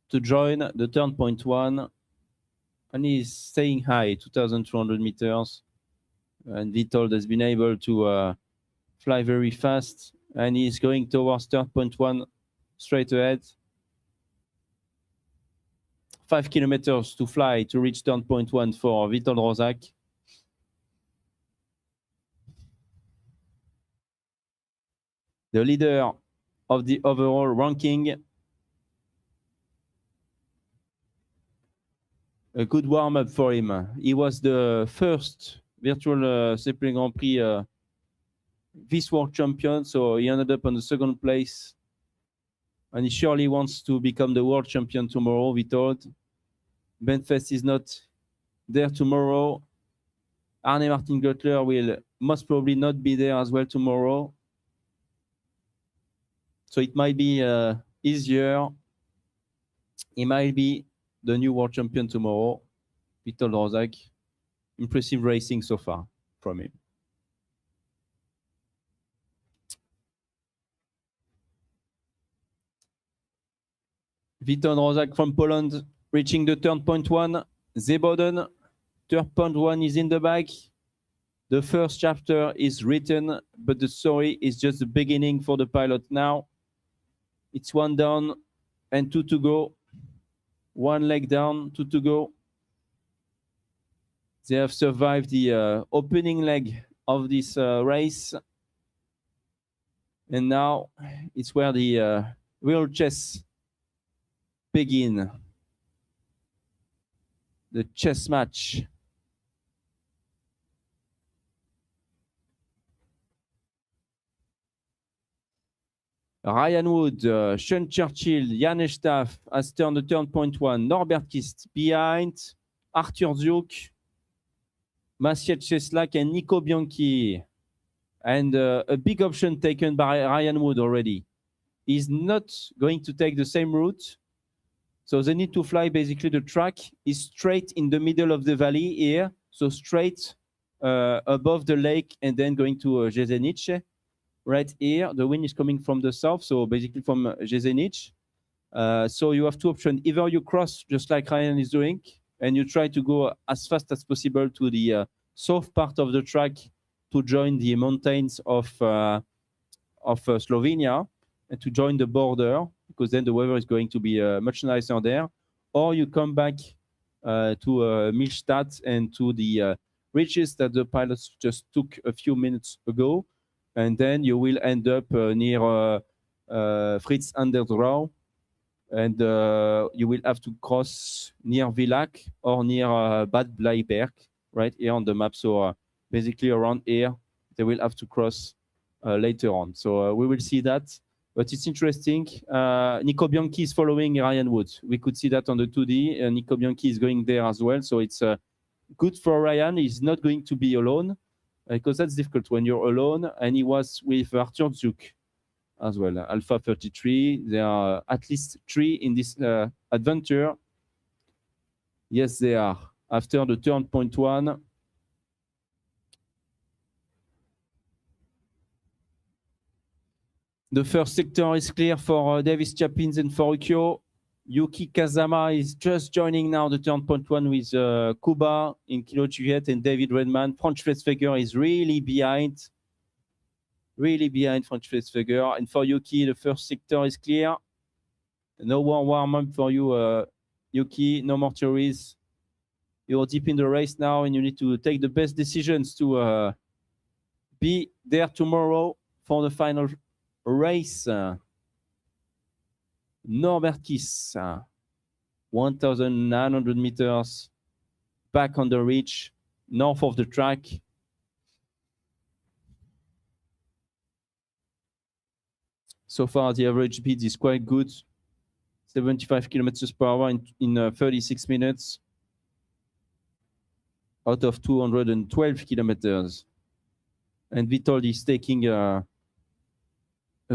to join the turn point one. And he's staying high, 2,200 meters. And Witold has been able to fly very fast. And he's going towards turn point one straight ahead. 5 kilometers to fly to reach turn point one for Witold Rozak. The leader of the overall ranking. A good warm-up for him. He was the first virtual Sailplane Grand Prix Vice World Champion, so he ended up on the second place. And he surely wants to become the world champion tomorrow, Witold. Benfest is not there tomorrow. Arne Martin Göttler will most probably not be there as well tomorrow. So it might be easier. He might be the new world champion tomorrow. Witold Rozak. Impressive racing so far from him. Witold Rozak from Poland reaching the turn point one. Zeboden, turn point one is in the bag. The first chapter is written, but the story is just the beginning for the pilot now. It's one down and two to go. One leg down, two to go. They have survived the opening leg of this race. And now it's where the real chess begin. The chess match. Ryan Wood, Sean Churchill, Janes Staff has turned the turn point one. Norbert Kist behind. Arthur Duke, Maciej Cieslak, and Nico Bianchi. And a big option taken by Ryan Wood already. He's not going to take the same route. So they need to fly basically the track is straight in the middle of the valley here. So straight above the lake and then going to Jesenice. Right here, the wind is coming from the south, so basically from Jesenice. So you have two options. Either you cross, just like Ryan is doing, and you try to go as fast as possible to the south part of the track to join the mountains of Slovenia and to join the border, because then the weather is going to be much nicer there. Or you come back to Milstadt and to the ridges that the pilots just took a few minutes ago. And then you will end up near Fritz Anderdrau, and you will have to cross near Villach or near Bad Bleiberg, right here on the map. So basically around here, they will have to cross later on. So we will see that. But it's interesting. Nico Bianchi is following Ryan Wood. We could see that on the 2D. Nico Bianchi is going there as well. So it's good for Ryan. He's not going to be alone because that's difficult when you're alone. And he was with Arthur Zook as well. Alpha 33. There are at least 3 in this adventure. Yes, they are. After the turn point 1. The first sector is clear for Davis Chapins and for Ukyo. Yuki Kazama is just joining now the turn point 1 with Kuba in Kilo Juliet and David Redman. Franz Schwetzfeger is really behind. Really behind Franz Schwetzfeger. And for Yuki, the first sector is clear. No more warm-up for you, Yuki. No more theories. You're deep in the race now and you need to take the best decisions to be there tomorrow for the final race. Norbert Kiss, 1,900 meters back on the ridge, north of the track. So far, the average speed is quite good, 75 kilometers per hour in 36 minutes out of 212 kilometers. And Vitold is taking a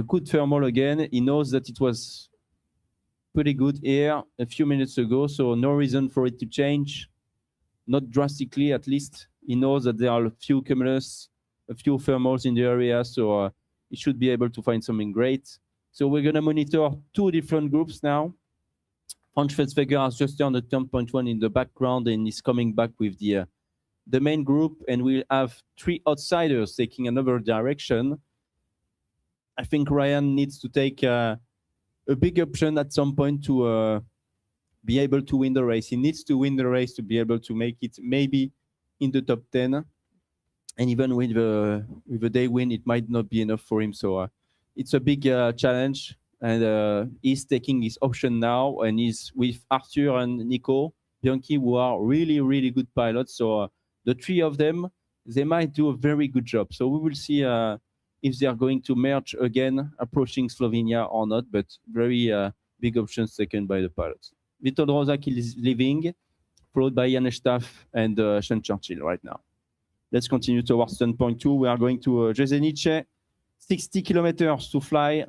good thermal again. He knows that it was pretty good here a few minutes ago, so no reason for it to change. Not drastically, at least. He knows that there are a few cumulus, a few thermals in the area, so he should be able to find something great. So we're going to monitor 2 different groups now. Franz Schwetzfeger has just turned the turn point 1 in the background and is coming back with the main group, and we'll have 3 outsiders taking another direction. I think Ryan needs to take a big option at some point to be able to win the race. He needs to win the race to be able to make it maybe in the top 10. And even with a day win, it might not be enough for him. So it's a big challenge. And he's taking his option now. And he's with Arthur and Nico Bianchi, who are really, really good pilots. So the 3 of them, they might do a very good job. So we will see if they are going to merge again, approaching Slovenia or not, but very big options taken by the pilots. Vitold Rozak is leaving, followed by Janes Staff and Sean Churchill right now. Let's continue towards turn point 2. We are going to Jesenice, 60 kilometers to fly,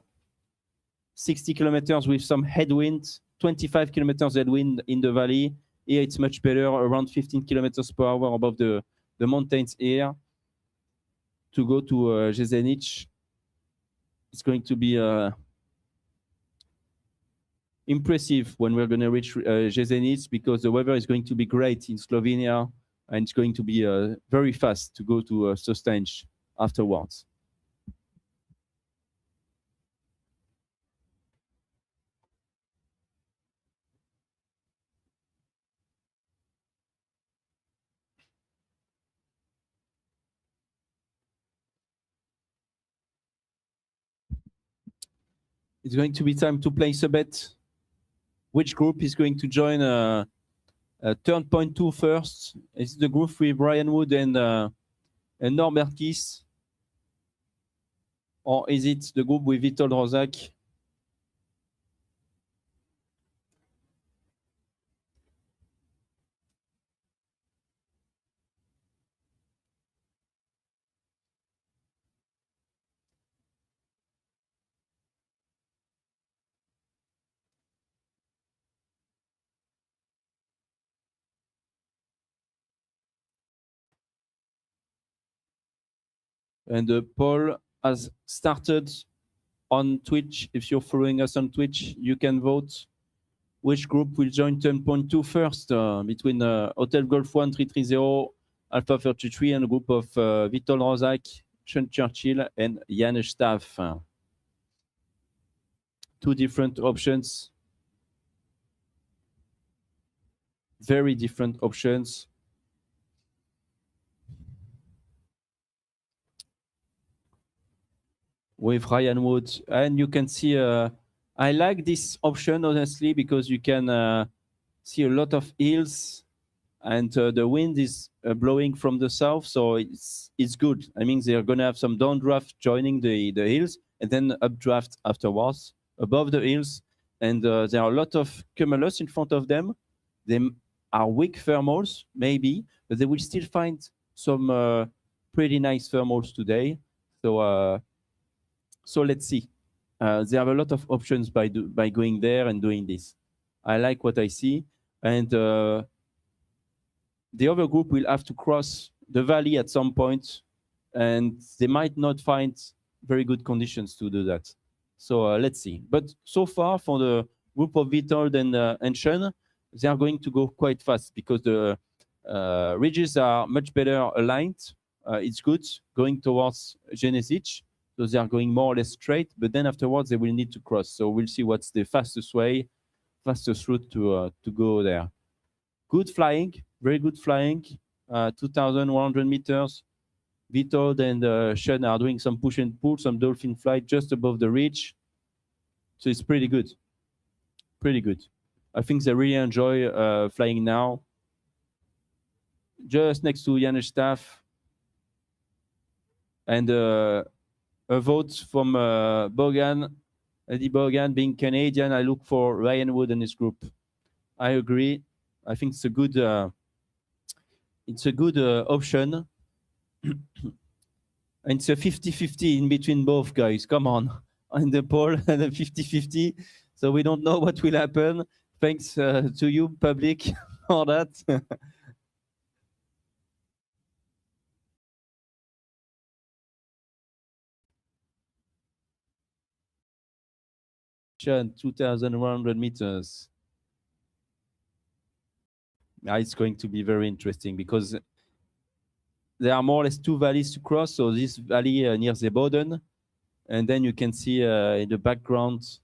60 kilometers with some headwind, 25 kilometers headwind in the valley. Here it's much better, around 15 kilometers per hour above the mountains here. To go to Jesenice, it's going to be impressive when we're going to reach Jesenice, because the weather is going to be great in Slovenia and it's going to be very fast to go to Sostanj afterwards. It's going to be time to place a bet. Which group is going to join turn point 2 first? Is it the group with Ryan Wood and Norbert Kiss? Or is it the group with Vitold Rozak? And the poll has started on Twitch. If you're following us on Twitch, you can vote which group will join turn point 2 first between Hotel Golf 1 330, Alpha 33, and a group of Vitold Rozak, Sean Churchill, and Janes Staff. 2 different options. Very different options. With Ryan Wood, and you can see I like this option honestly, because you can see a lot of hills and the wind is blowing from the south, so it's good. I mean, they're going to have some downdraft joining the hills, and then updraft afterwards above the hills. And there are a lot of cumulus in front of them. They are weak thermals, maybe, but they will still find some pretty nice thermals today. So let's see. They have a lot of options by going there and doing this. I like what I see, and the other group will have to cross the valley at some point, and they might not find very good conditions to do that. So let's see. But so far, for the group of Vitold and Shen, they are going to go quite fast because the ridges are much better aligned. It's good going towards Genesic. So they are going more or less straight, but then afterwards they will need to cross. So we'll see what's the fastest way, fastest route to go there. Good flying, very good flying, 2,100 meters. Vitold and Shen are doing some push and pull, some dolphin flight just above the ridge. So it's pretty good. Pretty good. I think they really enjoy flying now. Just next to Janusz Staff. And a vote from Bogan, Eddie Bogan. Being Canadian, I look for Ryan Wood and his group. I agree. I think it's a good option. And it's a 50-50 in between both guys. Come on, on the poll, and a 50-50. So we don't know what will happen. Thanks to you, public, for that. 2,100 meters. It's going to be very interesting because there are more or less two valleys to cross. So this valley near the Boden, and then you can see in the background,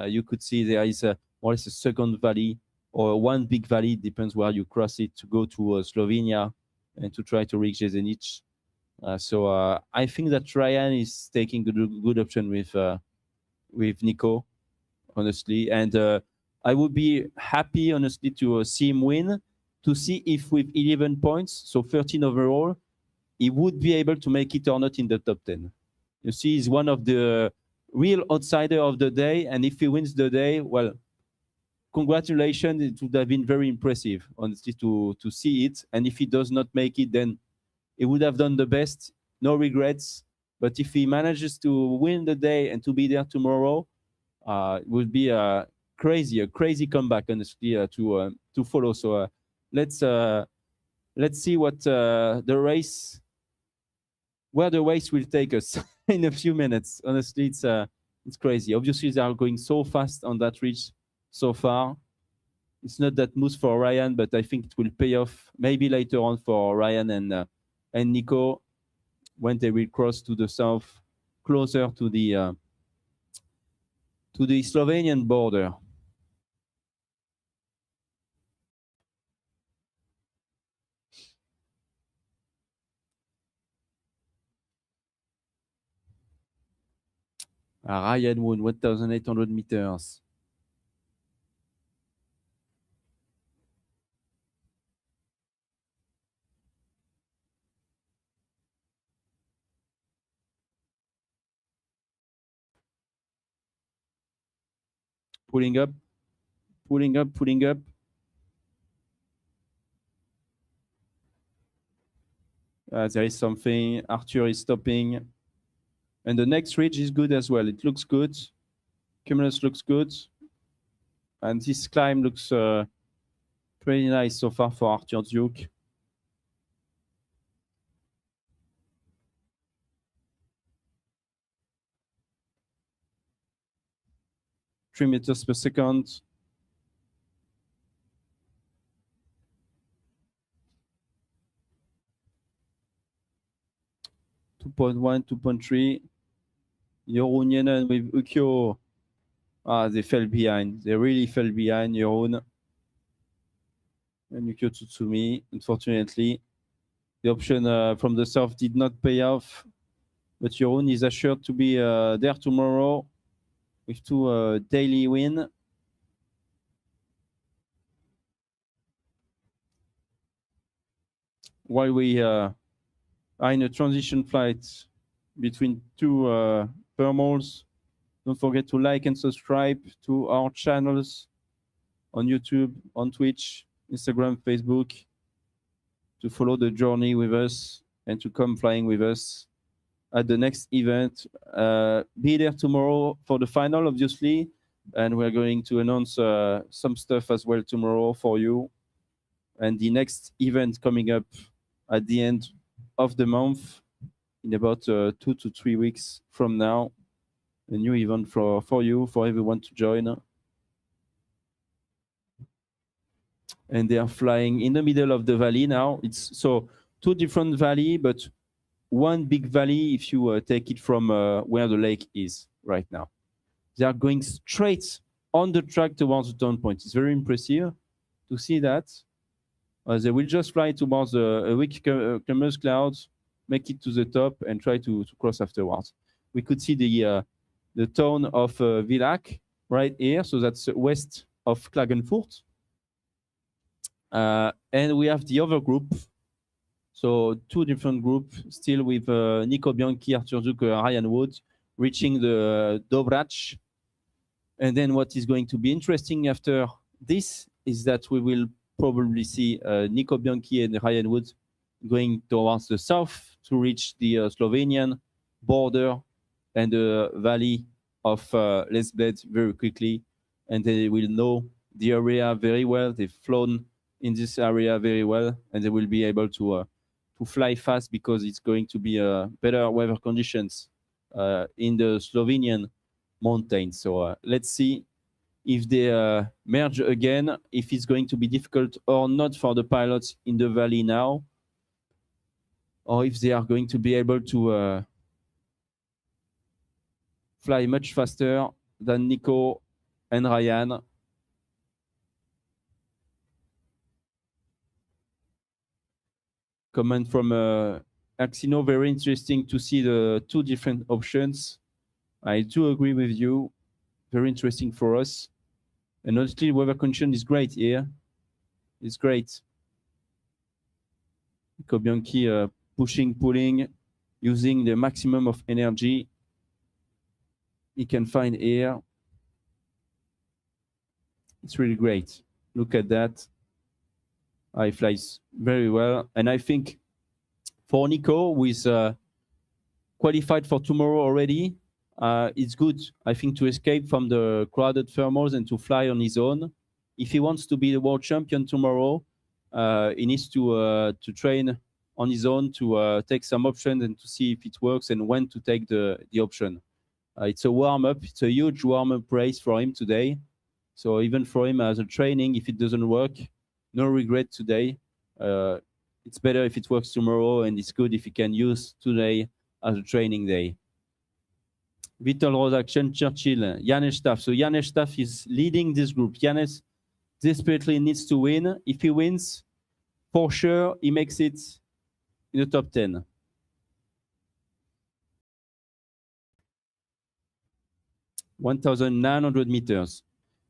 you could see there is more or less a second valley or one big valley, depends where you cross it, to go to Slovenia and to try to reach Jesenic. So I think that Ryan is taking a good option with Nico, honestly. And I would be happy, honestly, to see him win, to see if with 11 points, so 13 overall, he would be able to make it or not in the top 10. You see, he's one of the real outsider of the day. And if he wins the day, well, congratulations. It would have been very impressive, honestly, to see it. And if he does not make it, then he would have done the best. No regrets. But if he manages to win the day and to be there tomorrow, it would be a crazy comeback, honestly, to follow. So let's see what where the race will take us in a few minutes. Honestly, it's crazy. Obviously, they are going so fast on that ridge so far. It's not that smooth for Ryan, but I think it will pay off maybe later on for Ryan and Nico when they will cross to the south, closer to the Slovenian border. Ryan Wood, 1,800 meters. Pulling up. There is something. Arthur is stopping. And the next ridge is good as well. It looks good. Cumulus looks good. And this climb looks pretty nice so far for Arthur Duke. Three meters per second. .1, 2.3. Jorun with Ukyo. They fell behind. They really fell behind, Jorun and Ukyo Tsutsumi. Unfortunately, the option from the south did not pay off. But Jorun is assured to be there tomorrow with two daily win. while we are in a transition flight between two thermals, don't forget to like and subscribe to our channels on YouTube, on Twitch, Instagram, Facebook, to follow the journey with us and to come flying with us at the next event. Be there tomorrow for the final, obviously, and we're going to announce some stuff as well tomorrow for you. And the next event coming up at the end of the month, in about 2 to 3 weeks from now, a new event for you, for everyone to join. And they are flying in the middle of the valley now. It's so two different valley, but one big valley if you take it from where the lake is right now. They are going straight on the track towards the turn point. It's very impressive to see that. They will just fly towards a weak cumulus clouds, make it to the top, and try to cross afterwards. We could see the town of Villach right here, so that's west of Klagenfurt. And we have the other group. So two different groups, still with Nico Bianchi, Arthur Zuck, Ryan Wood, reaching the Dobrach. And then what is going to be interesting after this is that we will probably see Nico Bianchi and Ryan Wood going towards the south to reach the Slovenian border and the valley of Lesbed very quickly. And they will know the area very well. They've flown in this area very well, and they will be able to fly fast because it's going to be better weather conditions in the Slovenian mountains. So let's see if they merge again, if it's going to be difficult or not for the pilots in the valley now, or if they are going to be able to fly much faster than Nico and Ryan. Comment from Axino, very interesting to see the two different options. I do agree with you. Very interesting for us. And honestly, weather condition is great here. It's great. Nico Bianchi pushing, pulling, using the maximum of energy he can find here. It's really great. Look at that. He flies very well. And I think for Nico, who is qualified for tomorrow already, it's good, I think, to escape from the crowded thermals and to fly on his own. If he wants to be the world champion tomorrow, he needs to train on his own, to take some options and to see if it works and when to take the option. It's a warm-up. It's a huge warm-up race for him today. So even for him as a training, if it doesn't work, no regret today. It's better if it works tomorrow, and it's good if you can use today as a training day. Vital Rozak, Chen Churchill, Janes Staff. So Janes Staff is leading this group. Janes desperately needs to win. If he wins, for sure, he makes it in the top 10. (1,900 meters).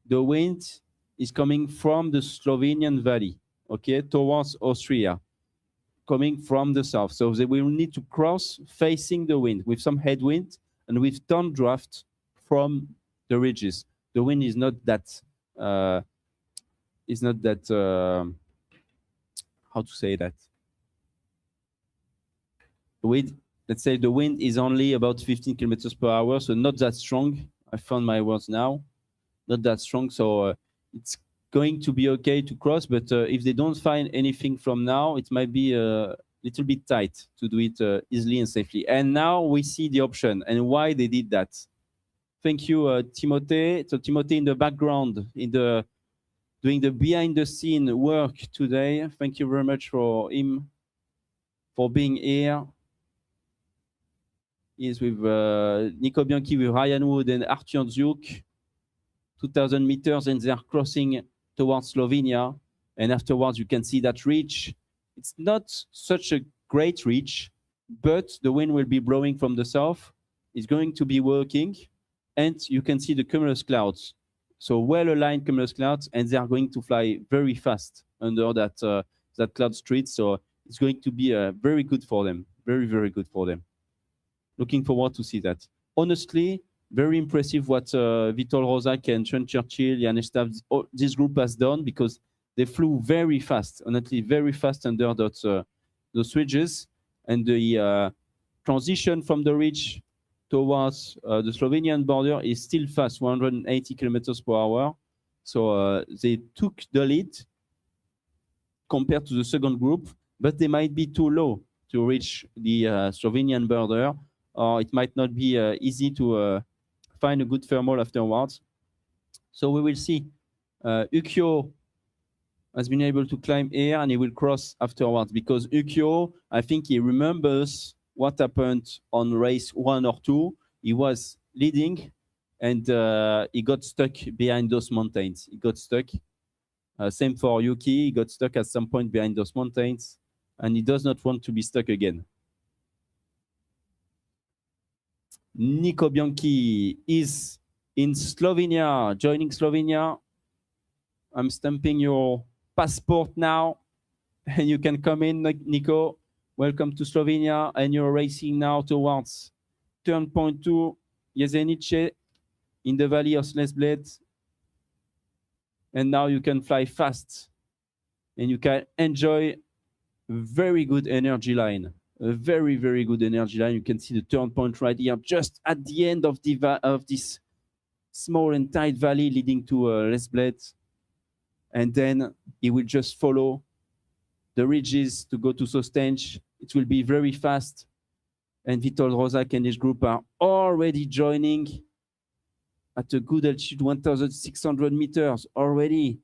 The wind is coming from the Slovenian valley, okay, towards Austria, coming from the south. So they will need to cross facing the wind with some headwind and with downdraft from the ridges. The wind is not that, how to say that? The wind, let's say the wind is only about 15 kilometers per hour, so not that strong. I found my words now. Not that strong, so it's going to be okay to cross, but if they don't find anything from now, it might be a little bit tight to do it easily and safely. And now we see the option and why they did that. Thank you, Timothée. So Timothée in the background, doing the behind-the-scene work today. Thank you very much for him, for being here. He's with Nico Bianchi, with Ryan Wood and Arthur Zuck. 2,000 meters, and they're crossing towards Slovenia. And afterwards, you can see that reach. It's not such a great reach, but the wind will be blowing from the south. It's going to be working, and you can see the cumulus clouds. So well-aligned cumulus clouds, and they are going to fly very fast under that cloud street. So it's going to be very good for them. Very, very good for them. Looking forward to see that. Honestly, very impressive what Vitol Rozak and Sean Churchill, Jan Staff, this group has done, because they flew very fast, honestly, very fast under those ridges. And the transition from the ridge towards the Slovenian border is still fast, 180 kilometers per hour. So they took the lead compared to the second group, but they might be too low to reach the Slovenian border, or it might not be easy to find a good thermal afterwards. So we will see. Ukyo has been able to climb here, and he will cross afterwards, because Ukyo, I think he remembers what happened on race 1 or 2. He was leading, and he got stuck behind those mountains. He got stuck. Same for Yuki. He got stuck at some point behind those mountains, and he does not want to be stuck again. Nico Bianchi is in Slovenia, joining Slovenia. I'm stamping your passport now, and you can come in, Nico. Welcome to Slovenia, and you're racing now towards turn point 2, Jesenice, in the valley of Slesbled. And now you can fly fast, and you can enjoy a very good energy line. A very, very good energy line. You can see the turn point right here, just at the end of this small and tight valley leading to Lesbled. And then it will just follow the ridges to go to Sostenj. It will be very fast. And Vitol Rozak and his group are already joining at a good altitude, 1,600 meters already.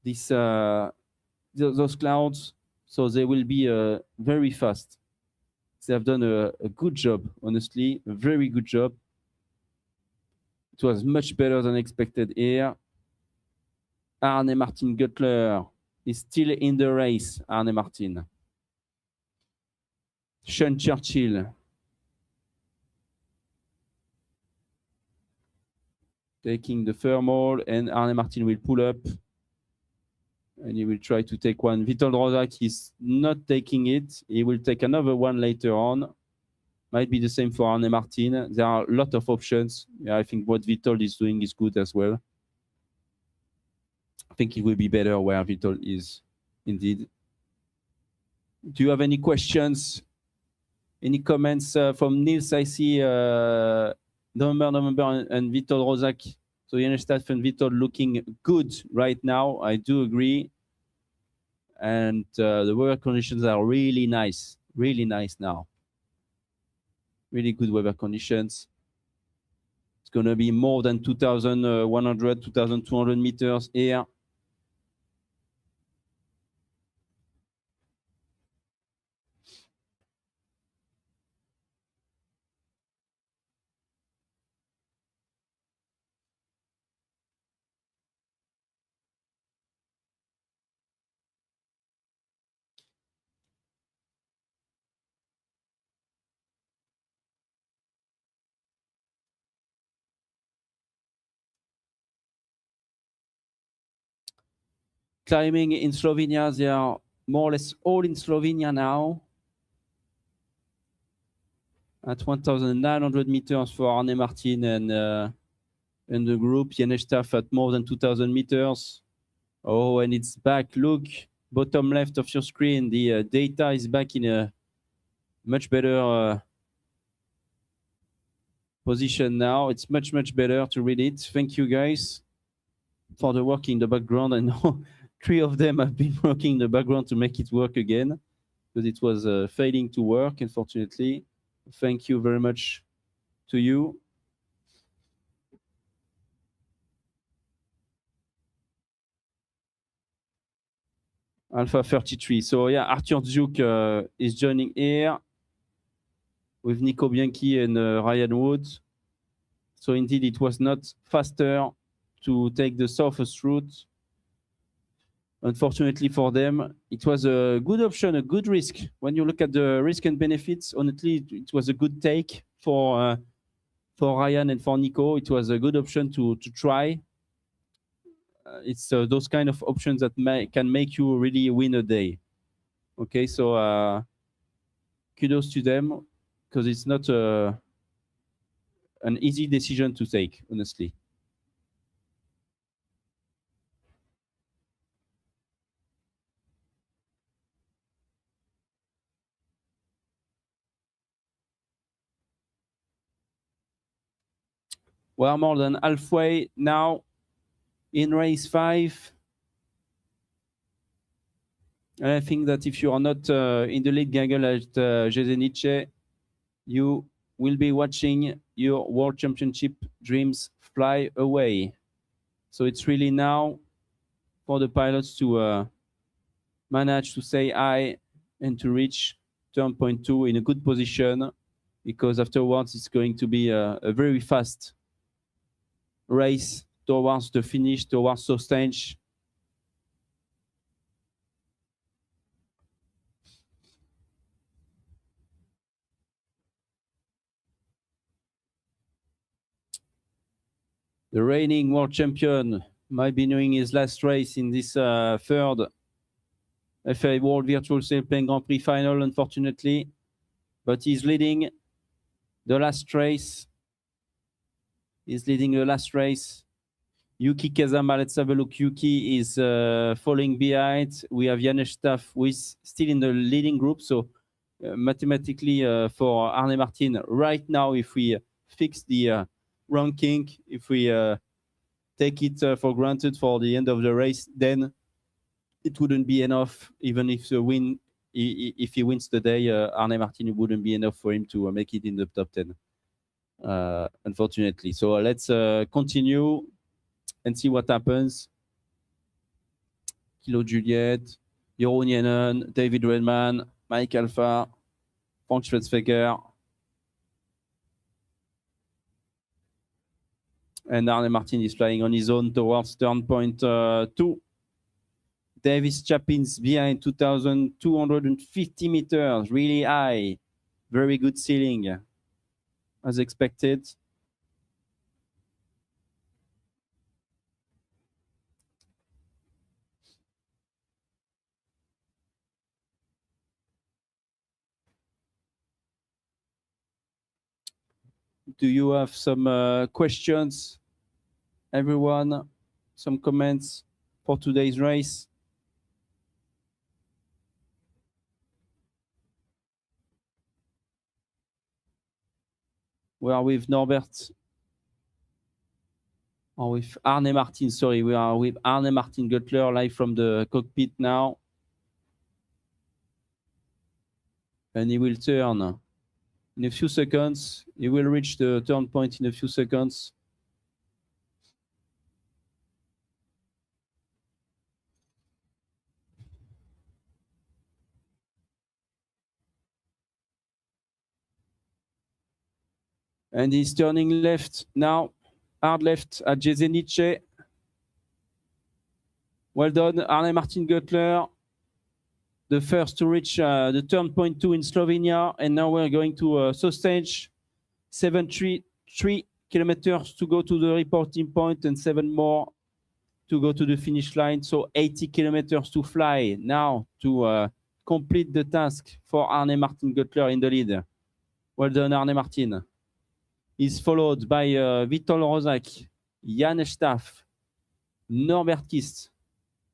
Those clouds, so they will be very fast. They have done a good job, honestly, a very good job. It was much better than expected here. Arne Martin Guttler is still in the race, Arne Martin. Sean Churchill. Taking the thermal, and Arne Martin will pull up, and he will try to take one. Vitol Rozak is not taking it. He will take another one later on. Might be the same for Arne Martin. There are a lot of options. Yeah, I think what Vitol is doing is good as well. I think it will be better where Vitol is, indeed. Do you have any questions? Any comments from Nils? I see November and Vitol Rozak. So Jenestad and Vitol looking good right now. I do agree. And the weather conditions are really nice now. Really good weather conditions. It's going to be more than 2,100, 2,200 meters here. Climbing in Slovenia, they are more or less all in Slovenia now. At 1,900 meters for Arne Martin and the group. Jenestad at more than 2,000 meters. Oh, and it's back. Look, bottom left of your screen. The data is back in a much better position now. It's much, much better to read it. Thank you, guys, for the work in the background. I know 3 of them have been working in the background to make it work again, because it was failing to work, unfortunately. Thank you very much to you. Alpha 33. So yeah, Arthur Duke is joining here with Nico Bianchi and Ryan Wood. So indeed, it was not faster to take the southwest route. Unfortunately for them, it was a good option, a good risk. When you look at the risk and benefits, honestly, it was a good take for Ryan and for Nico. It was a good option to try. It's those kind of options that can make you really win a day. Okay, so kudos to them because it's not an easy decision to take, honestly. We are more than halfway now in race 5. And I think that if you are not in the lead gaggle at Jesenice, you will be watching your World Championship dreams fly away. So it's really now for the pilots to manage to say I and to reach turn point 2 in a good position, because afterwards it's going to be a very fast race towards the finish, towards the stage. The reigning world champion might be doing his last race in this third FAI World Virtual Sailplane Grand Prix final, unfortunately. But he's leading the last race. He's leading the last race. Yuki Kazama, let's have a look. Yuki is falling behind. We have Janesh Staff, who is still in the leading group. So mathematically for Arne Martin, right now, if we fix the ranking, if we take it for granted for the end of the race, then it wouldn't be enough. Even if if he wins the day, Arne Martin, it wouldn't be enough for him to make it in the top 10, unfortunately. So let's continue and see what happens. Kilo Juliet, Jeroen Jennen, David Redman, Mike Alpha, Frank Schwetzweger, and Arne Martin is flying on his own towards turn point 2. Davis Chapin's behind, 2,250 meters, really high. Very good ceiling, as expected. Do you have some questions, everyone? Some comments for today's race? We are with Norbert, or with Arne Martin, sorry. We are with Arne Martin Göttler live from the cockpit now. And he will turn in a few seconds. He will reach the turn point in a few seconds. And he's turning left now, hard left at Jesenice. Well done, Arne Martin Göttler, the first to reach the turn point 2 in Slovenia. And now we're going to stage 7.3 kilometers to go to the reporting point and 7 more to go to the finish line. So 80 kilometers to fly now to complete the task for Arne Martin Göttler in the lead. Well done, Arne Martin. He's followed by Vitol Rozak, Jan Staff, Norbert Kist,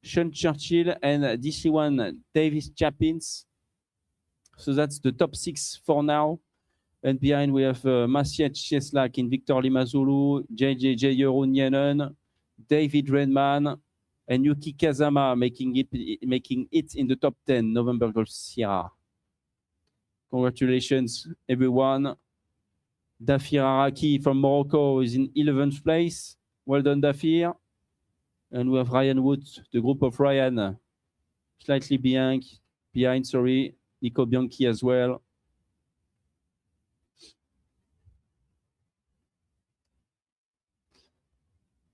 Sean Churchill, and DC1 Davis Chapins. So that's the top 6 for now. And behind we have Maciej Cieslak in Victor Lima Zulu, JJJ Jeroen Jennen, David Redman, and Yuki Kazama making it in the top 10, November Golf Sierra. Congratulations, everyone. Dafir Araki from Morocco is in 11th place. Well done, Dafir. And we have Ryan Wood, the group of Ryan, slightly behind, sorry. Nico Bianchi as well.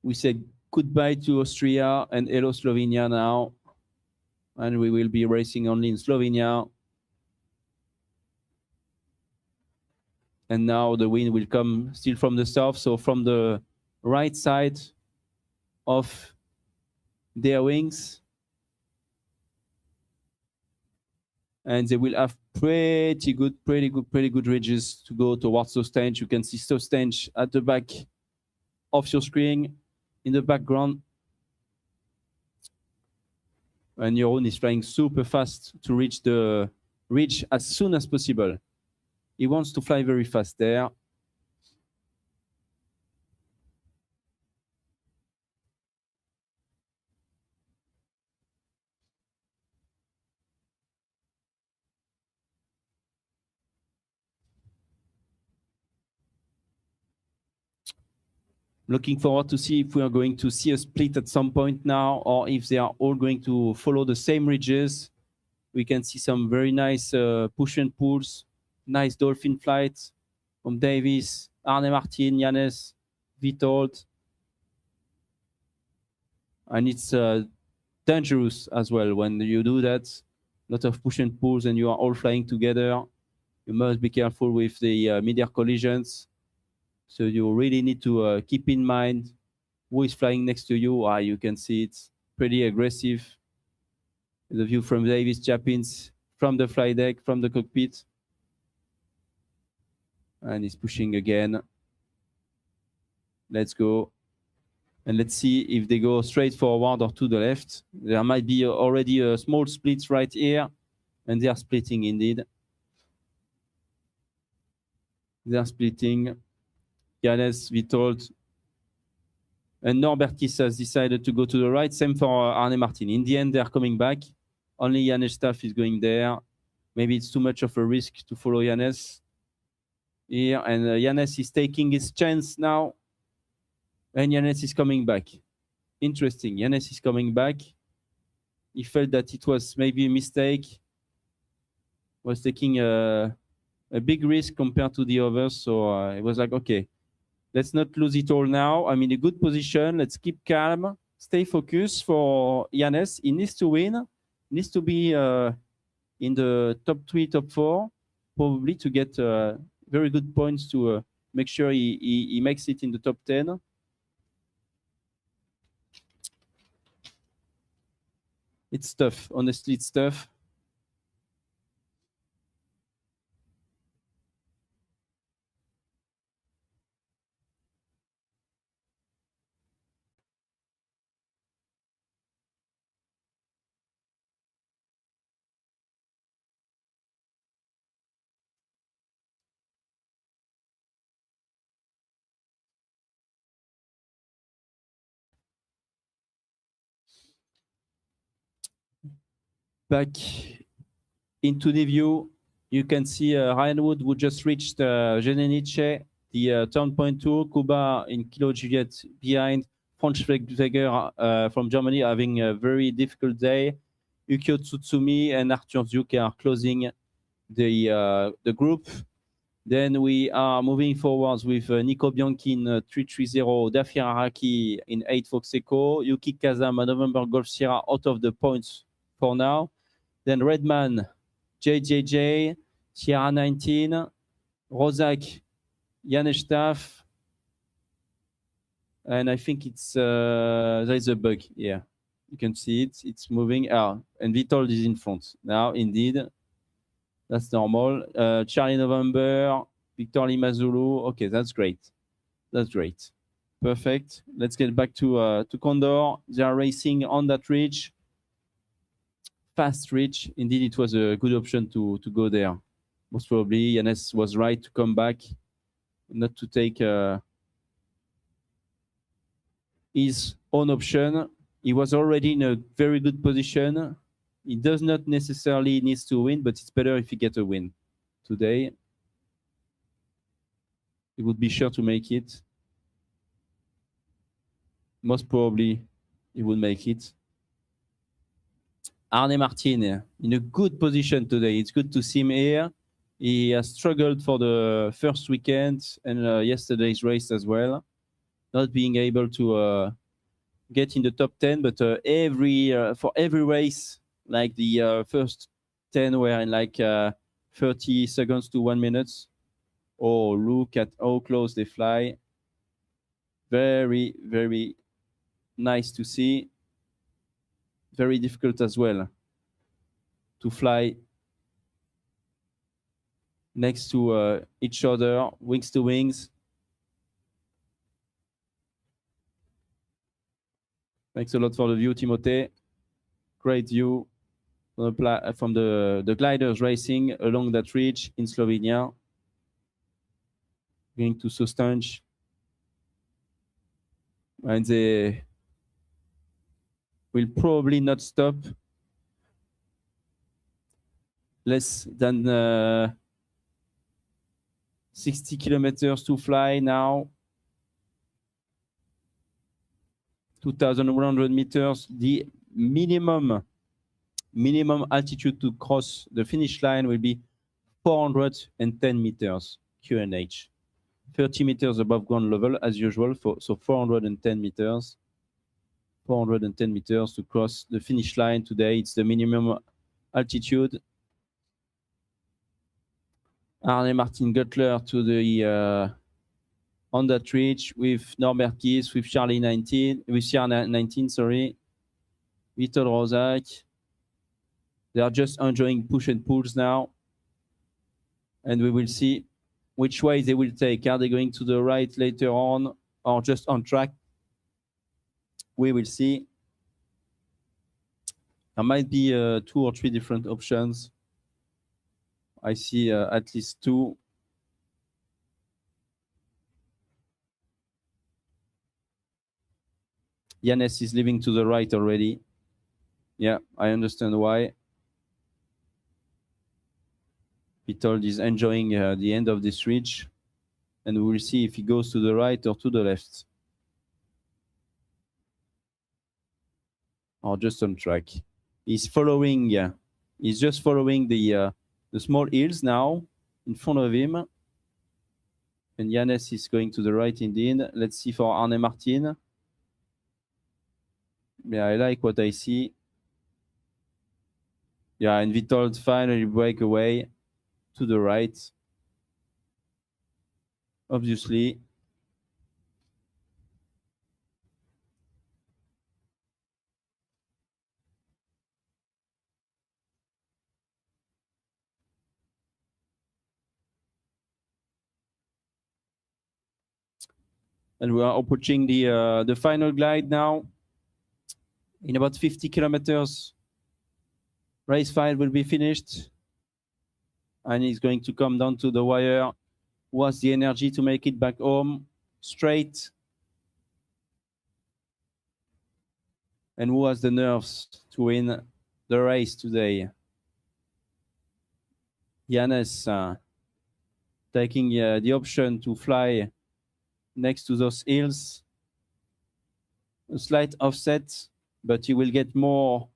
We said goodbye to Austria and hello Slovenia now. And we will be racing only in Slovenia. And now the wind will come still from the south, so from the right side of their wings. and they will have pretty good ridges to go towards Sostange. You can see Sostange at the back of your screen in the background. And Jeroen is flying super fast to reach the ridge as soon as possible. He wants to fly very fast there. Looking forward to see if we are going to see a split at some point now, or if they are all going to follow the same ridges. We can see some very nice push and pulls, nice dolphin flights from Davis, Arne Martin, Yannis, Vitold. And it's dangerous as well when you do that. A lot of push and pulls and you are all flying together. You must be careful with the mid-air collisions. So you really need to keep in mind who is flying next to you. You can see it's pretty aggressive. The view from Davis Chapins, from the flight deck, from the cockpit. And he's pushing again. Let's go. And let's see if they go straight forward or to the left. There might be already a small split right here. And they are splitting indeed. They are splitting. Yannis, Vitold, and Norbertis has decided to go to the right. Same for Arne Martin. In the end, they're coming back. Only Yannis Staff is going there. Maybe it's too much of a risk to follow Yannis here. And Yannis is taking his chance now. And Yannis is coming back. Interesting. Yannis is coming back. He felt that it was maybe a mistake. Was taking a big risk compared to the others. So it was like, okay, let's not lose it all now. I'm in a good position. Let's keep calm. Stay focused for Yannis. He needs to win. He needs to be in the top 3, top 4, probably to get very good points to make sure he makes it in the top 10. It's tough. Honestly, it's tough. Back into the view, you can see Ryan Wood, who just reached Genenice, the turn point 2, Kuba in Kilo Juliet behind, Franz Schwegger from Germany having a very difficult day. Yukio Tsutsumi and Arthur Zuke are closing the group. Then we are moving forwards with Nico Bianchi in 330, Dafir Araki in 8 Fox Echo, Yuki Kazama, November Golf Sierra out of the points for now. Then Redman, JJJ, Sierra 19, Rozak, Yannis Staff, and I think it's there's a bug here. You can see it, it's moving. And Vitold is in front now, indeed. That's normal. Charlie November, Victor Lima Zulu. Okay, that's great. That's great. Perfect. Let's get back to Condor. They are racing on that ridge. Fast ridge. Indeed, it was a good option to go there. Most probably, Yannis was right to come back, not to take his own option. He was already in a very good position. He does not necessarily need to win, but it's better if he gets a win today. He would be sure to make it. Most probably, he will make it. Arne Martin in a good position today. It's good to see him here. He has struggled for the first weekend and yesterday's race as well, not being able to get in the top 10. But for every race, like the first 10 were in like 30 seconds to 1 minute. Oh, look at how close they fly. Very, very nice to see. Very difficult as well to fly next to each other, wings to wings. Thanks a lot for the view, Timothée. Great view from the gliders racing along that ridge in Slovenia. Going to Sostanj. And they will probably not stop. Less than 60 kilometers to fly now. 2,100 meters. The minimum altitude to cross the finish line will be 410 meters QNH. 30 meters above ground level as usual, so 410 meters. 410 meters to cross the finish line today. It's the minimum altitude. Arne Martin Guttler to the on that ridge with Norbert Gies, with Charlie 19, with CR 19, sorry. Witold Rozak. They are just enjoying push and pulls now. And we will see which way they will take. Are they going to the right later on or just on track? We will see. There might be 2 or 3 different options. I see at least 2. Yannis is leaving to the right already. Yeah, I understand why. Witold is enjoying the end of this ridge. And we will see if he goes to the right or to the left. Or just on track. He's following, he's just following the small hills now in front of him. And Yannis is going to the right indeed. Let's see for Arne Martin. Yeah, I like what I see. Yeah, and Witold finally break away to the right. Obviously. And we are approaching the final glide now. In about 50 kilometers, race 5 will be finished. And he's going to come down to the wire. Who has the energy to make it back home straight? And who has the nerves to win the race today? Yannis taking the option to fly next to those hills. A slight offset, but he will get more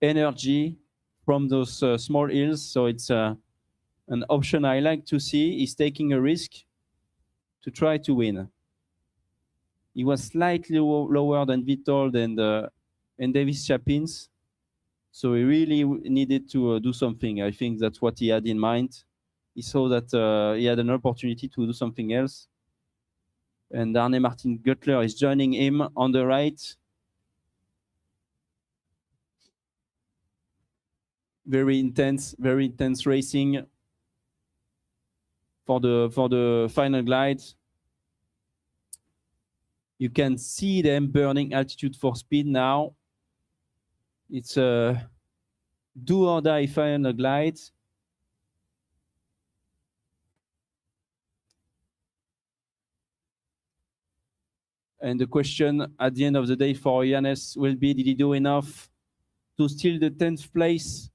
energy from those small hills. So it's an option I like to see. He's taking a risk to try to win. He was slightly lower than Witold and Davis Chapins. So he really needed to do something. I think that's what he had in mind. He saw that he had an opportunity to do something else. And Arne Martin Guttler is joining him on the right. Very intense racing for the final glide. You can see them burning altitude for speed now. It's a do or die final glide. And the question at the end of the day for Yannis will be, did he do enough to steal the 10th place?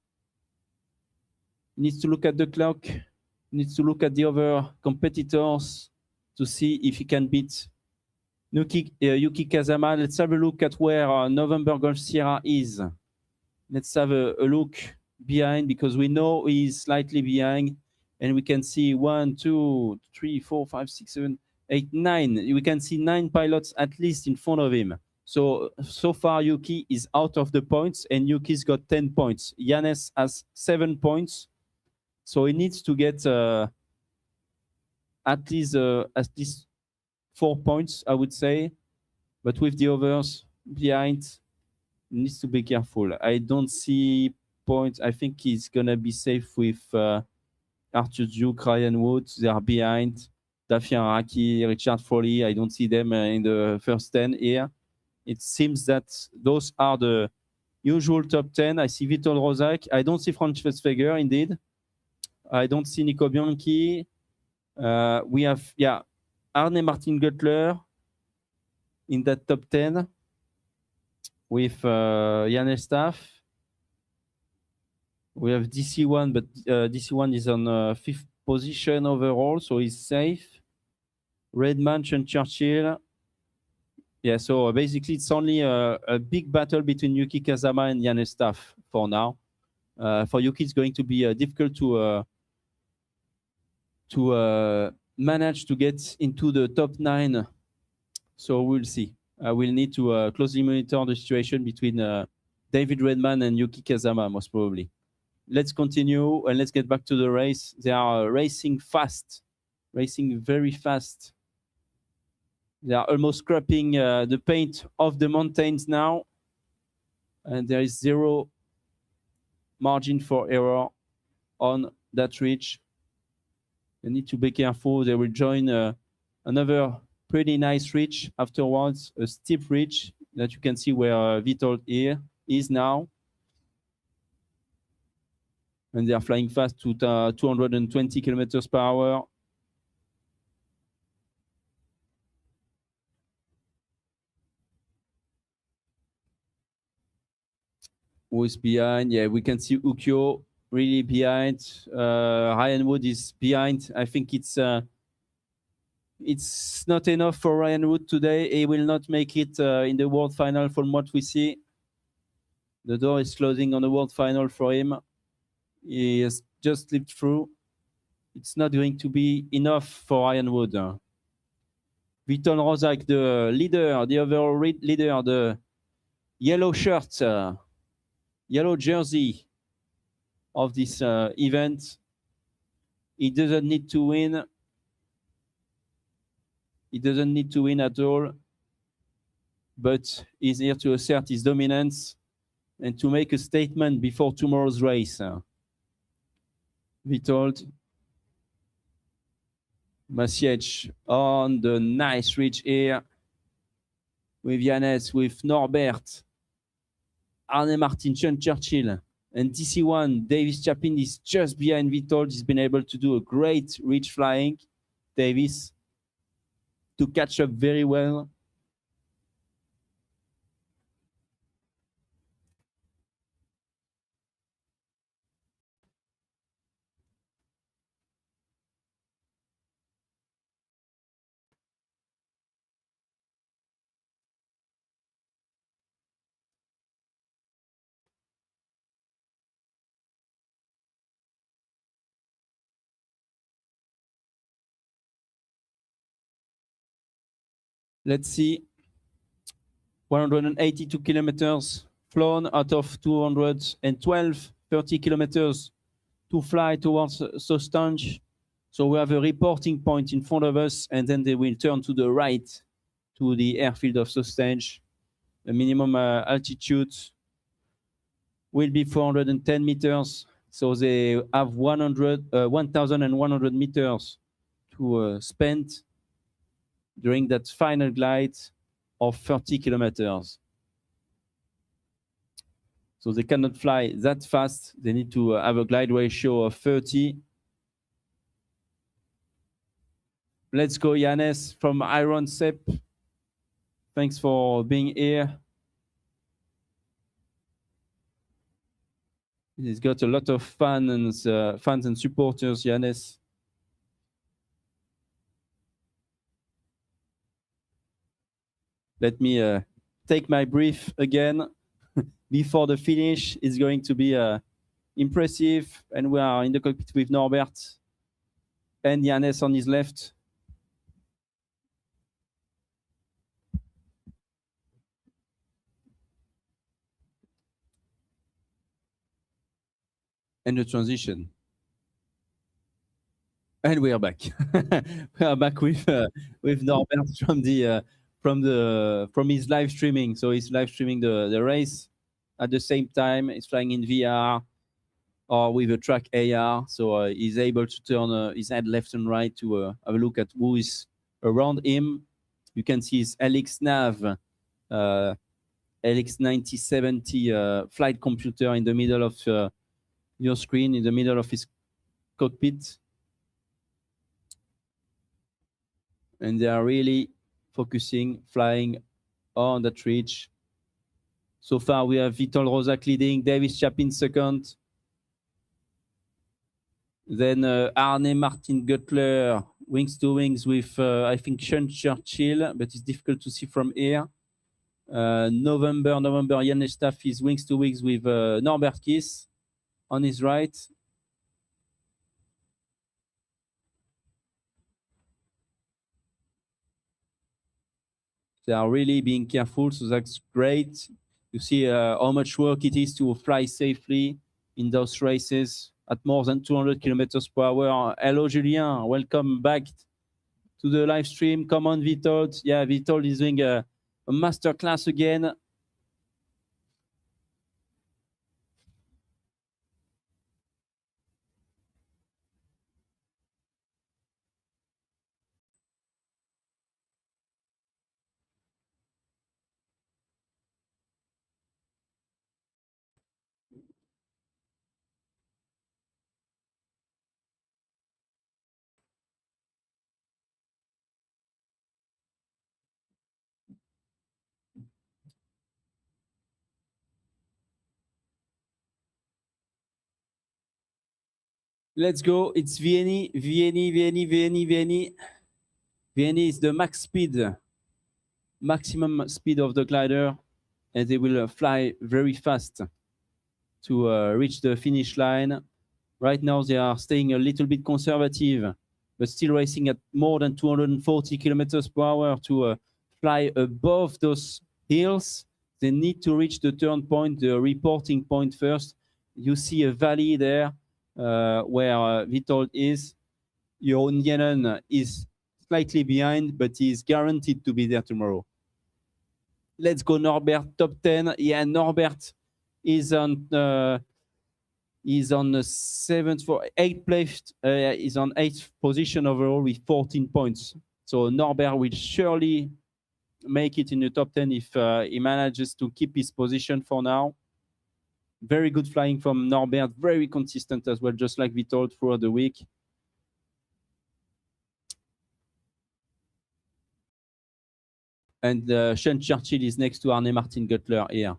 He needs to look at the clock, he needs to look at the other competitors to see if he can beat Yuki Kazama. Let's have a look at where November Golf Sierra is. Let's have a look behind, because we know he's slightly behind, and we can see 1, 2, 3, 4, 5, 6, 7, 8, 9. We can see 9 pilots at least in front of him. So far Yuki is out of the points, and Yuki's got 10 points. Yannis has 7 points. So he needs to get at least 4 points, I would say. But with the others behind, he needs to be careful. I don't see points. I think he's gonna be safe with Arthur Duke, Ryan Wood, they are behind. Daffy Araki, Richard Foley, I don't see them in the first 10 here. It seems that those are the usual top 10. I see Vitor Rozak. I don't see Franz Schwestfeger, indeed. I don't see Nico Bianchi. We have, Arne Martin Guttler in that top 10 with Jan Staff. We have DC1, but DC1 is on 5th position overall, so he's safe. Redman and Churchill. Yeah, so basically it's only a big battle between Yuki Kazama and Jan Staff for now. For Yuki, it's going to be difficult to manage to get into the top 9. So we'll see. We'll need to closely monitor the situation between David Redman and Yuki Kazama, most probably. Let's continue and let's get back to the race. They are racing fast, racing very fast. They are almost scraping the paint off the mountains now. And there is zero margin for error on that ridge. They need to be careful. They will join another pretty nice ridge afterwards, a steep ridge that you can see where Vitold here is now. And they are flying fast to 220 kilometers per hour. Who is behind? Yeah, we can see Ukyo really behind. Ryan Wood is behind. I think it's not enough for Ryan Wood today. He will not make it in the world final from what we see. The door is closing on the world final for him. He has just slipped through. It's not going to be enough for Ryan Wood. Viton Rozak, the leader, the overall leader, the yellow shirt, yellow jersey of this event. He doesn't need to win. He doesn't need to win at all, but he's here to assert his dominance and to make a statement before tomorrow's race. Vitold, Masiec on the nice ridge here with Yanez, with Norbert, Arne Martin, Sean Churchill, and DC1. Davis Chapin is just behind Vitold. He's been able to do a great ridge flying. Davis to catch up very well. Let's see. 182 kilometers flown out of 212, 30 kilometers to fly towards Sostange. So we have a reporting point in front of us, and then they will turn to the right to the airfield of Sostange. The minimum altitude will be 410 meters. So they have 1,100 meters to spend during that final glide of 30 kilometers. So they cannot fly that fast. They need to have a glide ratio of 30. Let's go, Yanez from Iron Sep. Thanks for being here. He's got a lot of fans and supporters, Yanez. Let me take my brief again before the finish. It's going to be impressive, and we are in the cockpit with Norbert and Yanez on his left. And the transition. And we are back. We are back with Norbert from his live streaming. So he's live streaming the race at the same time. He's flying in VR. or with a track AR. So he's able to turn his head left and right to have a look at who is around him. You can see his LX nav, LX 9070 flight computer in the middle of your screen, in the middle of his cockpit. And they are really focusing, flying on that ridge. So far, we have Witold Rozak leading, Davis Chapin second. Then Arne Martin Guttler, wings to wings with, I think, Sean Churchill, but it's difficult to see from here. November, Janesh Staff is wings to wings with Norbert Kiss on his right. They are really being careful, so that's great. You see how much work it is to fly safely in those races at more than 200 kilometers per hour. Hello, Julien. Welcome back to the live stream. Come on, Witold. Yeah, Witold is doing a master class again. Let's go. It's Vieni. Vieni is the max speed, maximum speed of the glider, and they will fly very fast to reach the finish line. Right now, they are staying a little bit conservative, but still racing at more than 240 kilometers per hour to fly above those hills. They need to reach the turn point, the reporting point first. You see a valley there where Witold is. Jeroen Jenen is slightly behind, but he's guaranteed to be there tomorrow. Let's go, Norbert, top 10. Yeah, Norbert is on the seventh for eighth place. Is on eighth position overall with 14 points. So Norbert will surely make it in the top 10 if he manages to keep his position for now. Very good flying from Norbert, very consistent as well, just like Witold throughout the week. And Sean Churchill is next to Arne Martin Guttler here.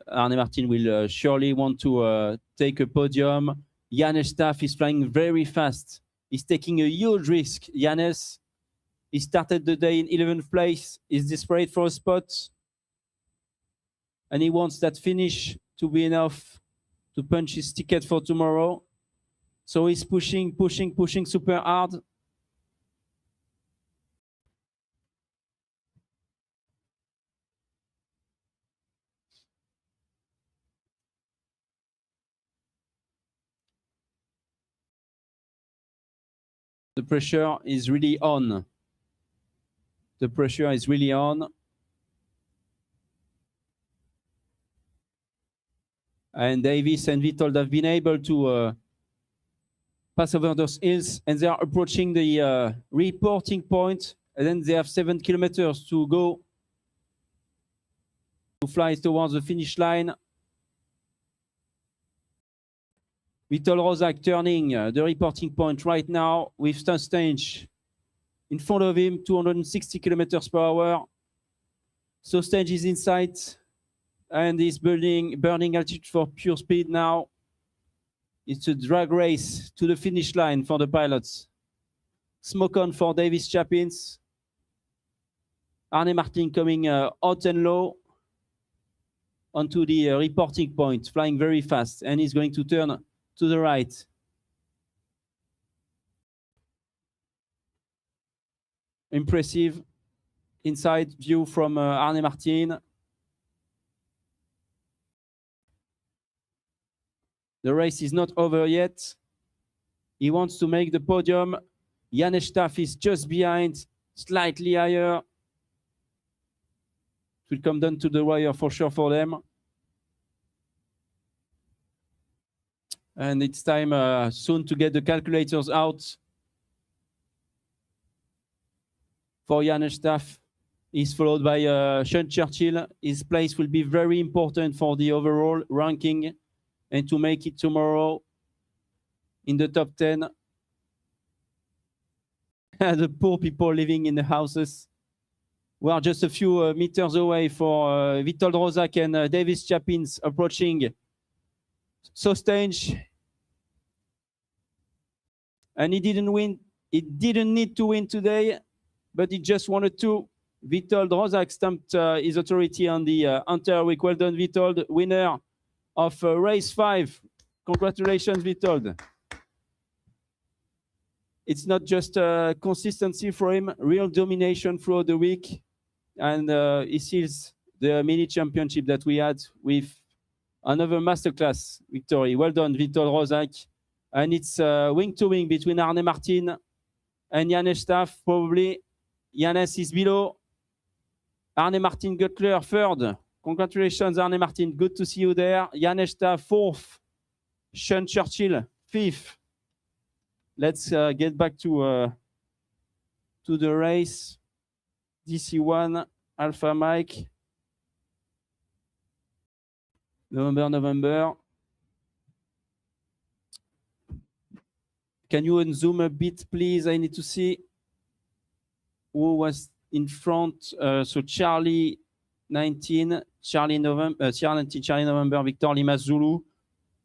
Arne Martin will surely want to take a podium. Janes Staff is flying very fast. He's taking a huge risk. Janes, he started the day in 11th place. He's desperate for a spot. And he wants that finish to be enough to punch his ticket for tomorrow. So he's pushing super hard. The pressure is really on. The pressure is really on. And Davis and Witold have been able to pass over those hills, and they are approaching the reporting point. And then they have 7 kilometers to go to fly towards the finish line. Witold Rozak turning the reporting point right now with Sostage in front of him, 260 kilometers per hour. Sostage is in sight and is burning altitude for pure speed now. It's a drag race to the finish line for the pilots. Smoke on for Davis Chapins. Arne Martin coming hot and low onto the reporting point, flying very fast, and he's going to turn to the right. Impressive inside view from Arne Martin. The race is not over yet. He wants to make the podium. Janes Staff is just behind, slightly higher. It will come down to the wire for sure for them. And it's time soon to get the calculators out for Janes Staff. He's followed by Sean Churchill. His place will be very important for the overall ranking and to make it tomorrow in the top 10. The poor people living in the houses. We are just a few meters away for Witold Rozak and Davis Chapins approaching Sostange. And he didn't win. He didn't need to win today, but he just wanted to. Witold Rozak stamped his authority on the entire week. Well done, Witold, winner of race 5. Congratulations, Witold. It's not just consistency for him, real domination throughout the week. And he seals the mini championship that we had with another masterclass victory. Well done, Witold Rozak. And it's wing to wing between Arne Martin and Janes Staff. Probably Janes is below. Arne Martin Göttler third. Congratulations, Arne Martin. Good to see you there. Janes Staff fourth. Sean Churchill fifth. Let's get back to the race. DC1 Alpha Mike. November. Can you unzoom a bit, please? I need to see who was in front. So Charlie 19, Charlie November, Charlie November, Victor Lima Zulu.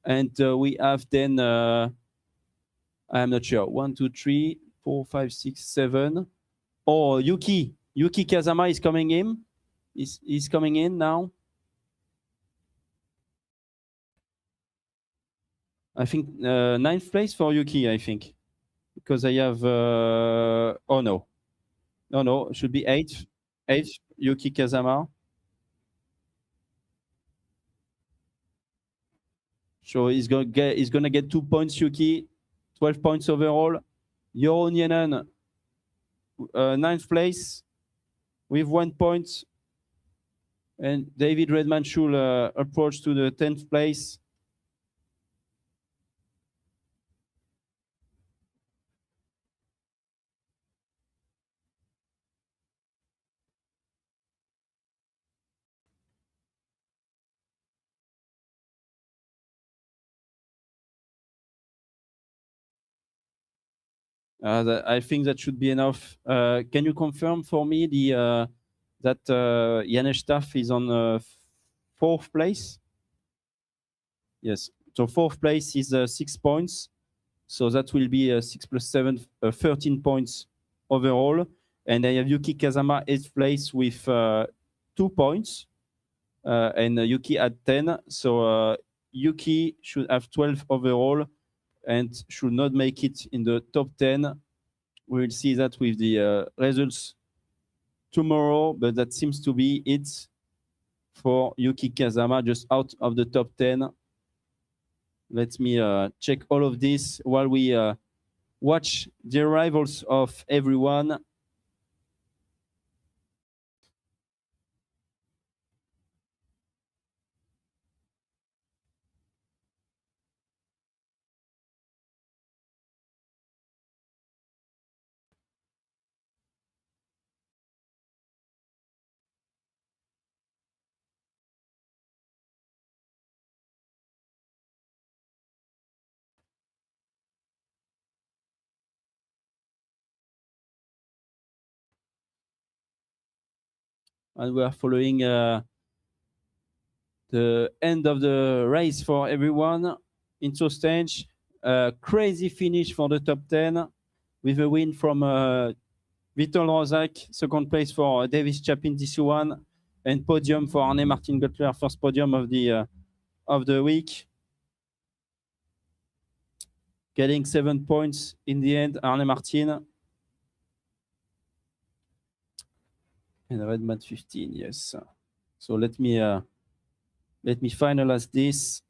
And we have then, I'm not sure, 1, 2, 3, 4, 5, 6, 7. Oh, Yuki Kazama is coming in. He's coming in now. I think 9th place for Yuki, I think. Because I have, oh no. No, it should be 8th. 8th, Yuki Kazama. So he's gonna get 2 points, Yuki. 12 points overall. Jeroen Jenen, 9th place with 1 point. And David Redman should approach to the 10th place. I think that should be enough. Can you confirm for me that Janes Staff is on 4th place? Yes. So 4th place is 6 points. So that will be 6 plus 7, 13 points overall. And I have Yuki Kazama 8th place with 2 points. And Yuki at 10. So Yuki should have 12 overall and should not make it in the top 10. We will see that with the results tomorrow, but that seems to be it for Yuki Kazama, just out of the top 10. Let me check all of this while we watch the arrivals of everyone. And we are following the end of the race for everyone. Intro stage, crazy finish for the top 10 with a win from Witold Rozak, 2nd place for Davis Chapin DC1, and podium for Arne Martin Göttler, first podium of the week. Getting 7 points in the end, Arne Martin. And Redman 15, yes. So let me finalize this.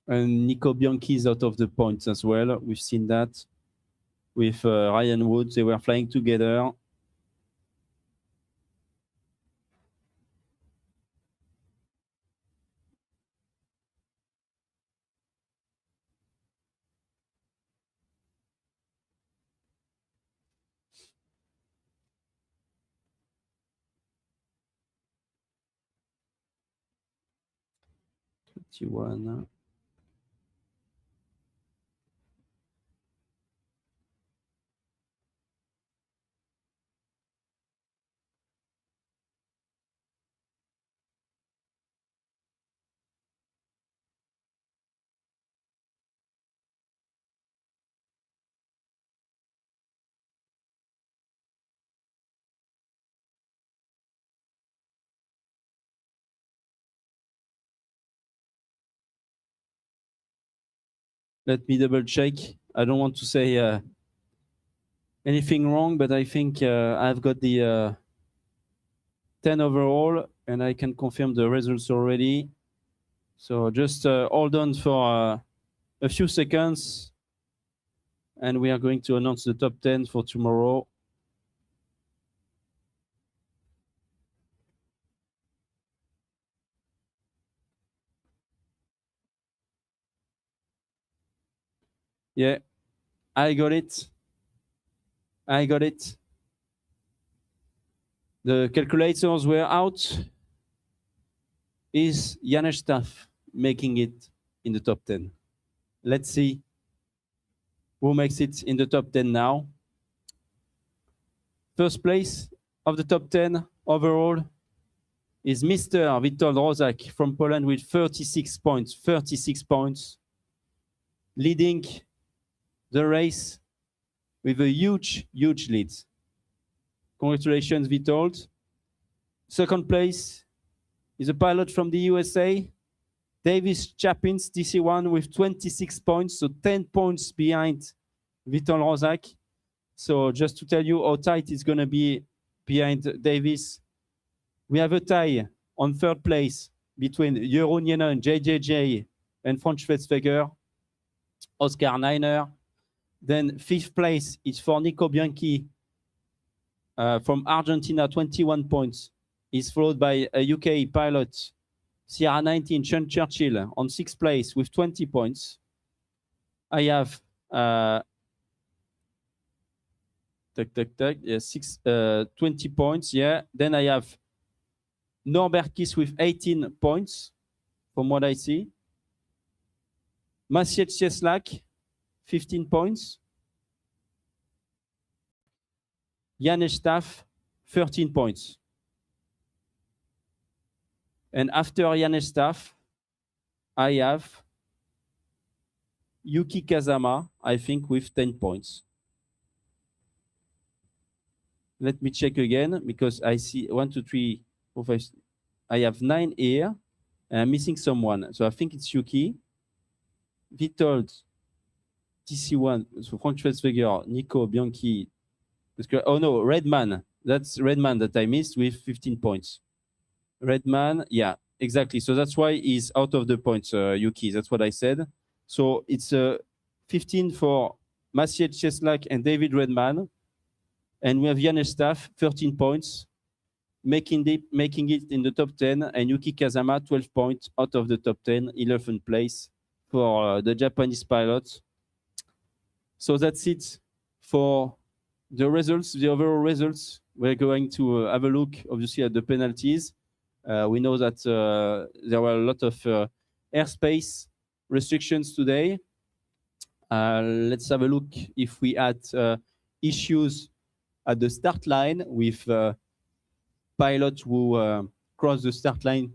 And Nico Bianchi is out of the points as well. We've seen that with Ryan Wood. They were flying together. T1. Let me double check. I don't want to say anything wrong, but I think I've got the 10 overall, and I can confirm the results already. So just hold on for a few seconds, and we are going to announce the top 10 for tomorrow. Yeah, I got it. I got it. The calculators were out. Is Janesh Staff making it in the top 10? Let's see who makes it in the top 10 now. First place of the top 10 overall is Mr. Witold Rozak from Poland with 36 points. 36 points. Leading the race with a huge, huge lead. Congratulations, Witold. Second place is a pilot from the USA, Davis Chapins, DC1 with 26 points, so 10 points behind Witold Rozak. So just to tell you how tight it's going to be behind Davis, we have a tie on third place between Jeroen Jennen, JJJ, and Franz Schwetzweger, Oscar Niner. Then fifth place is for Nico Bianchi from Argentina, 21 points. He's followed by a UK pilot, Sierra 19, Sean Churchill, on sixth place with 20 points. I have yeah, 20 points, yeah. Then I have Norbert Kiss with 18 points, from what I see. Maciej Cieslak, 15 points. Janesh Staff, 13 points. And after Janesh Staff, I have Yuki Kazama, I think, with 10 points. Let me check again, because I see 1, 2, 3, 4, 5. I have 9 here, and I'm missing someone. So I think it's Yuki. Witold, TC1, so Frank Schwetzweger, Nico Bianchi. Oh no, Redman. That's Redman that I missed with 15 points. Redman, yeah, exactly. So that's why he's out of the points, Yuki. That's what I said. So it's 15 for Maciej Cieslak and David Redman. And we have Janesh Staff, 13 points, making it in the top 10. And Yuki Kazama, 12 points out of the top 10, 11th place for the Japanese pilots. So that's it for the results, the overall results. We're going to have a look, obviously, at the penalties. We know that there were a lot of airspace restrictions today. Let's have a look if we had issues at the start line with pilots who crossed the start line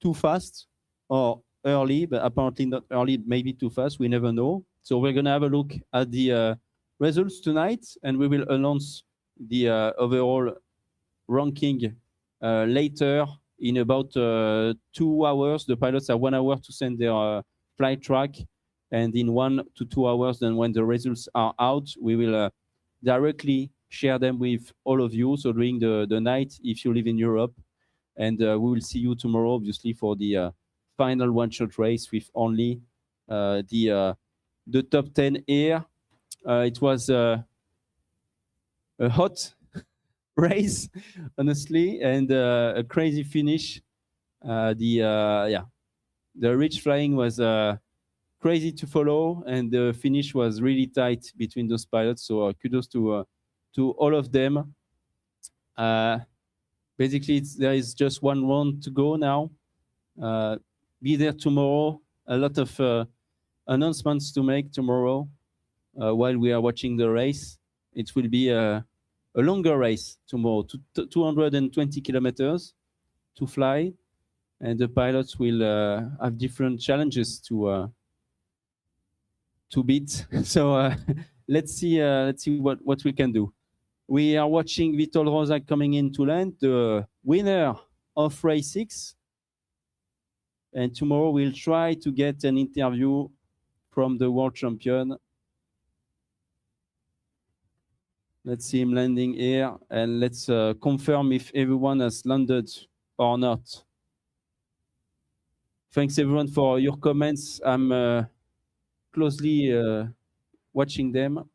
too fast or early, but apparently not early, maybe too fast. We never know. So we're going to have a look at the results tonight, and we will announce the overall ranking later in about 2 hours. The pilots have 1 hour to send their flight track, and in 1 to 2 hours, then when the results are out, we will directly share them with all of you. So during the night, if you live in Europe, and we will see you tomorrow, obviously, for the final one-shot race with only the top 10 here. It was a hot race, honestly, and a crazy finish. The ridge flying was crazy to follow, and the finish was really tight between those pilots. So kudos to all of them. Basically, there is just one round to go now. Be there tomorrow. A lot of announcements to make tomorrow while we are watching the race. It will be a longer race tomorrow, 220 kilometers to fly, and the pilots will have different challenges to beat. So let's see what we can do. We are watching Vitol Rosa coming in to land, the winner of race 6. And tomorrow we'll try to get an interview from the world champion. Let's see him landing here, and let's confirm if everyone has landed or not. Thanks everyone for your comments. I'm closely watching them.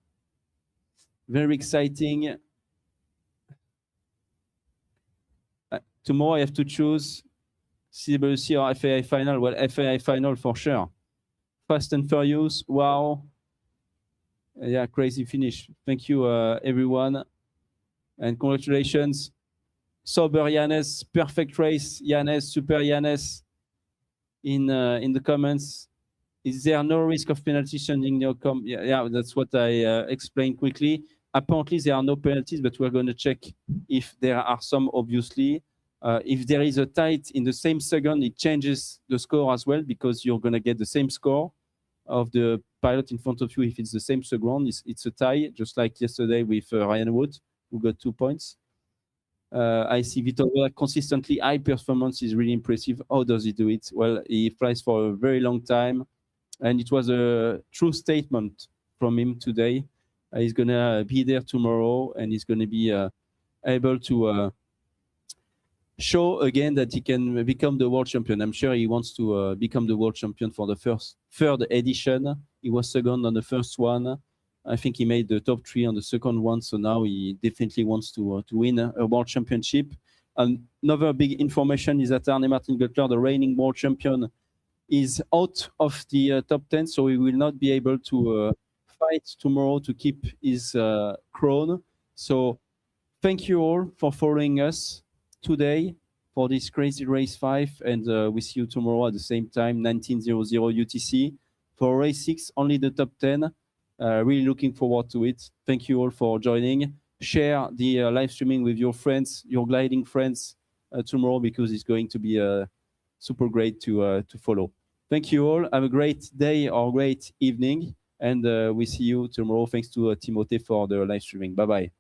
Very exciting. Tomorrow I have to choose CWC or FAI final. Well, FAI final for sure. Fast and Furious, wow. Yeah, crazy finish. Thank you, everyone. And congratulations. Sober Yanes, perfect race. Yanes, super Yanes. In the comments. Is there no risk of penalty sending the outcome? Yeah, that's what I explained quickly. Apparently, there are no penalties, but we're going to check if there are some, obviously. If there is a tie in the same second, it changes the score as well, because you're going to get the same score of the pilot in front of you. If it's the same second, it's a tie, just like yesterday with Ryan Wood, who got 2 points. I see Vitor consistently high performance is really impressive. How does he do it? Well, he flies for a very long time, and it was a true statement from him today. He's going to be there tomorrow, and he's going to be able to show again that he can become the world champion. I'm sure he wants to become the world champion for the third edition. He was second on the first one. I think he made the top 3 on the second one. So now he definitely wants to win a world championship. Another big information is that Arne Martin Göttler, the reigning world champion, is out of the top 10. So he will not be able to fight tomorrow to keep his crown. So thank you all for following us today for this crazy race 5, and we see you tomorrow at the same time, 19:00 UTC for race 6, only the top 10. Really looking forward to it. Thank you all for joining. Share the live streaming with your friends, your gliding friends tomorrow, because it's going to be super great to follow. Thank you all. Have a great day or great evening, and we see you tomorrow. Thanks to Timothée for the live streaming. Bye bye.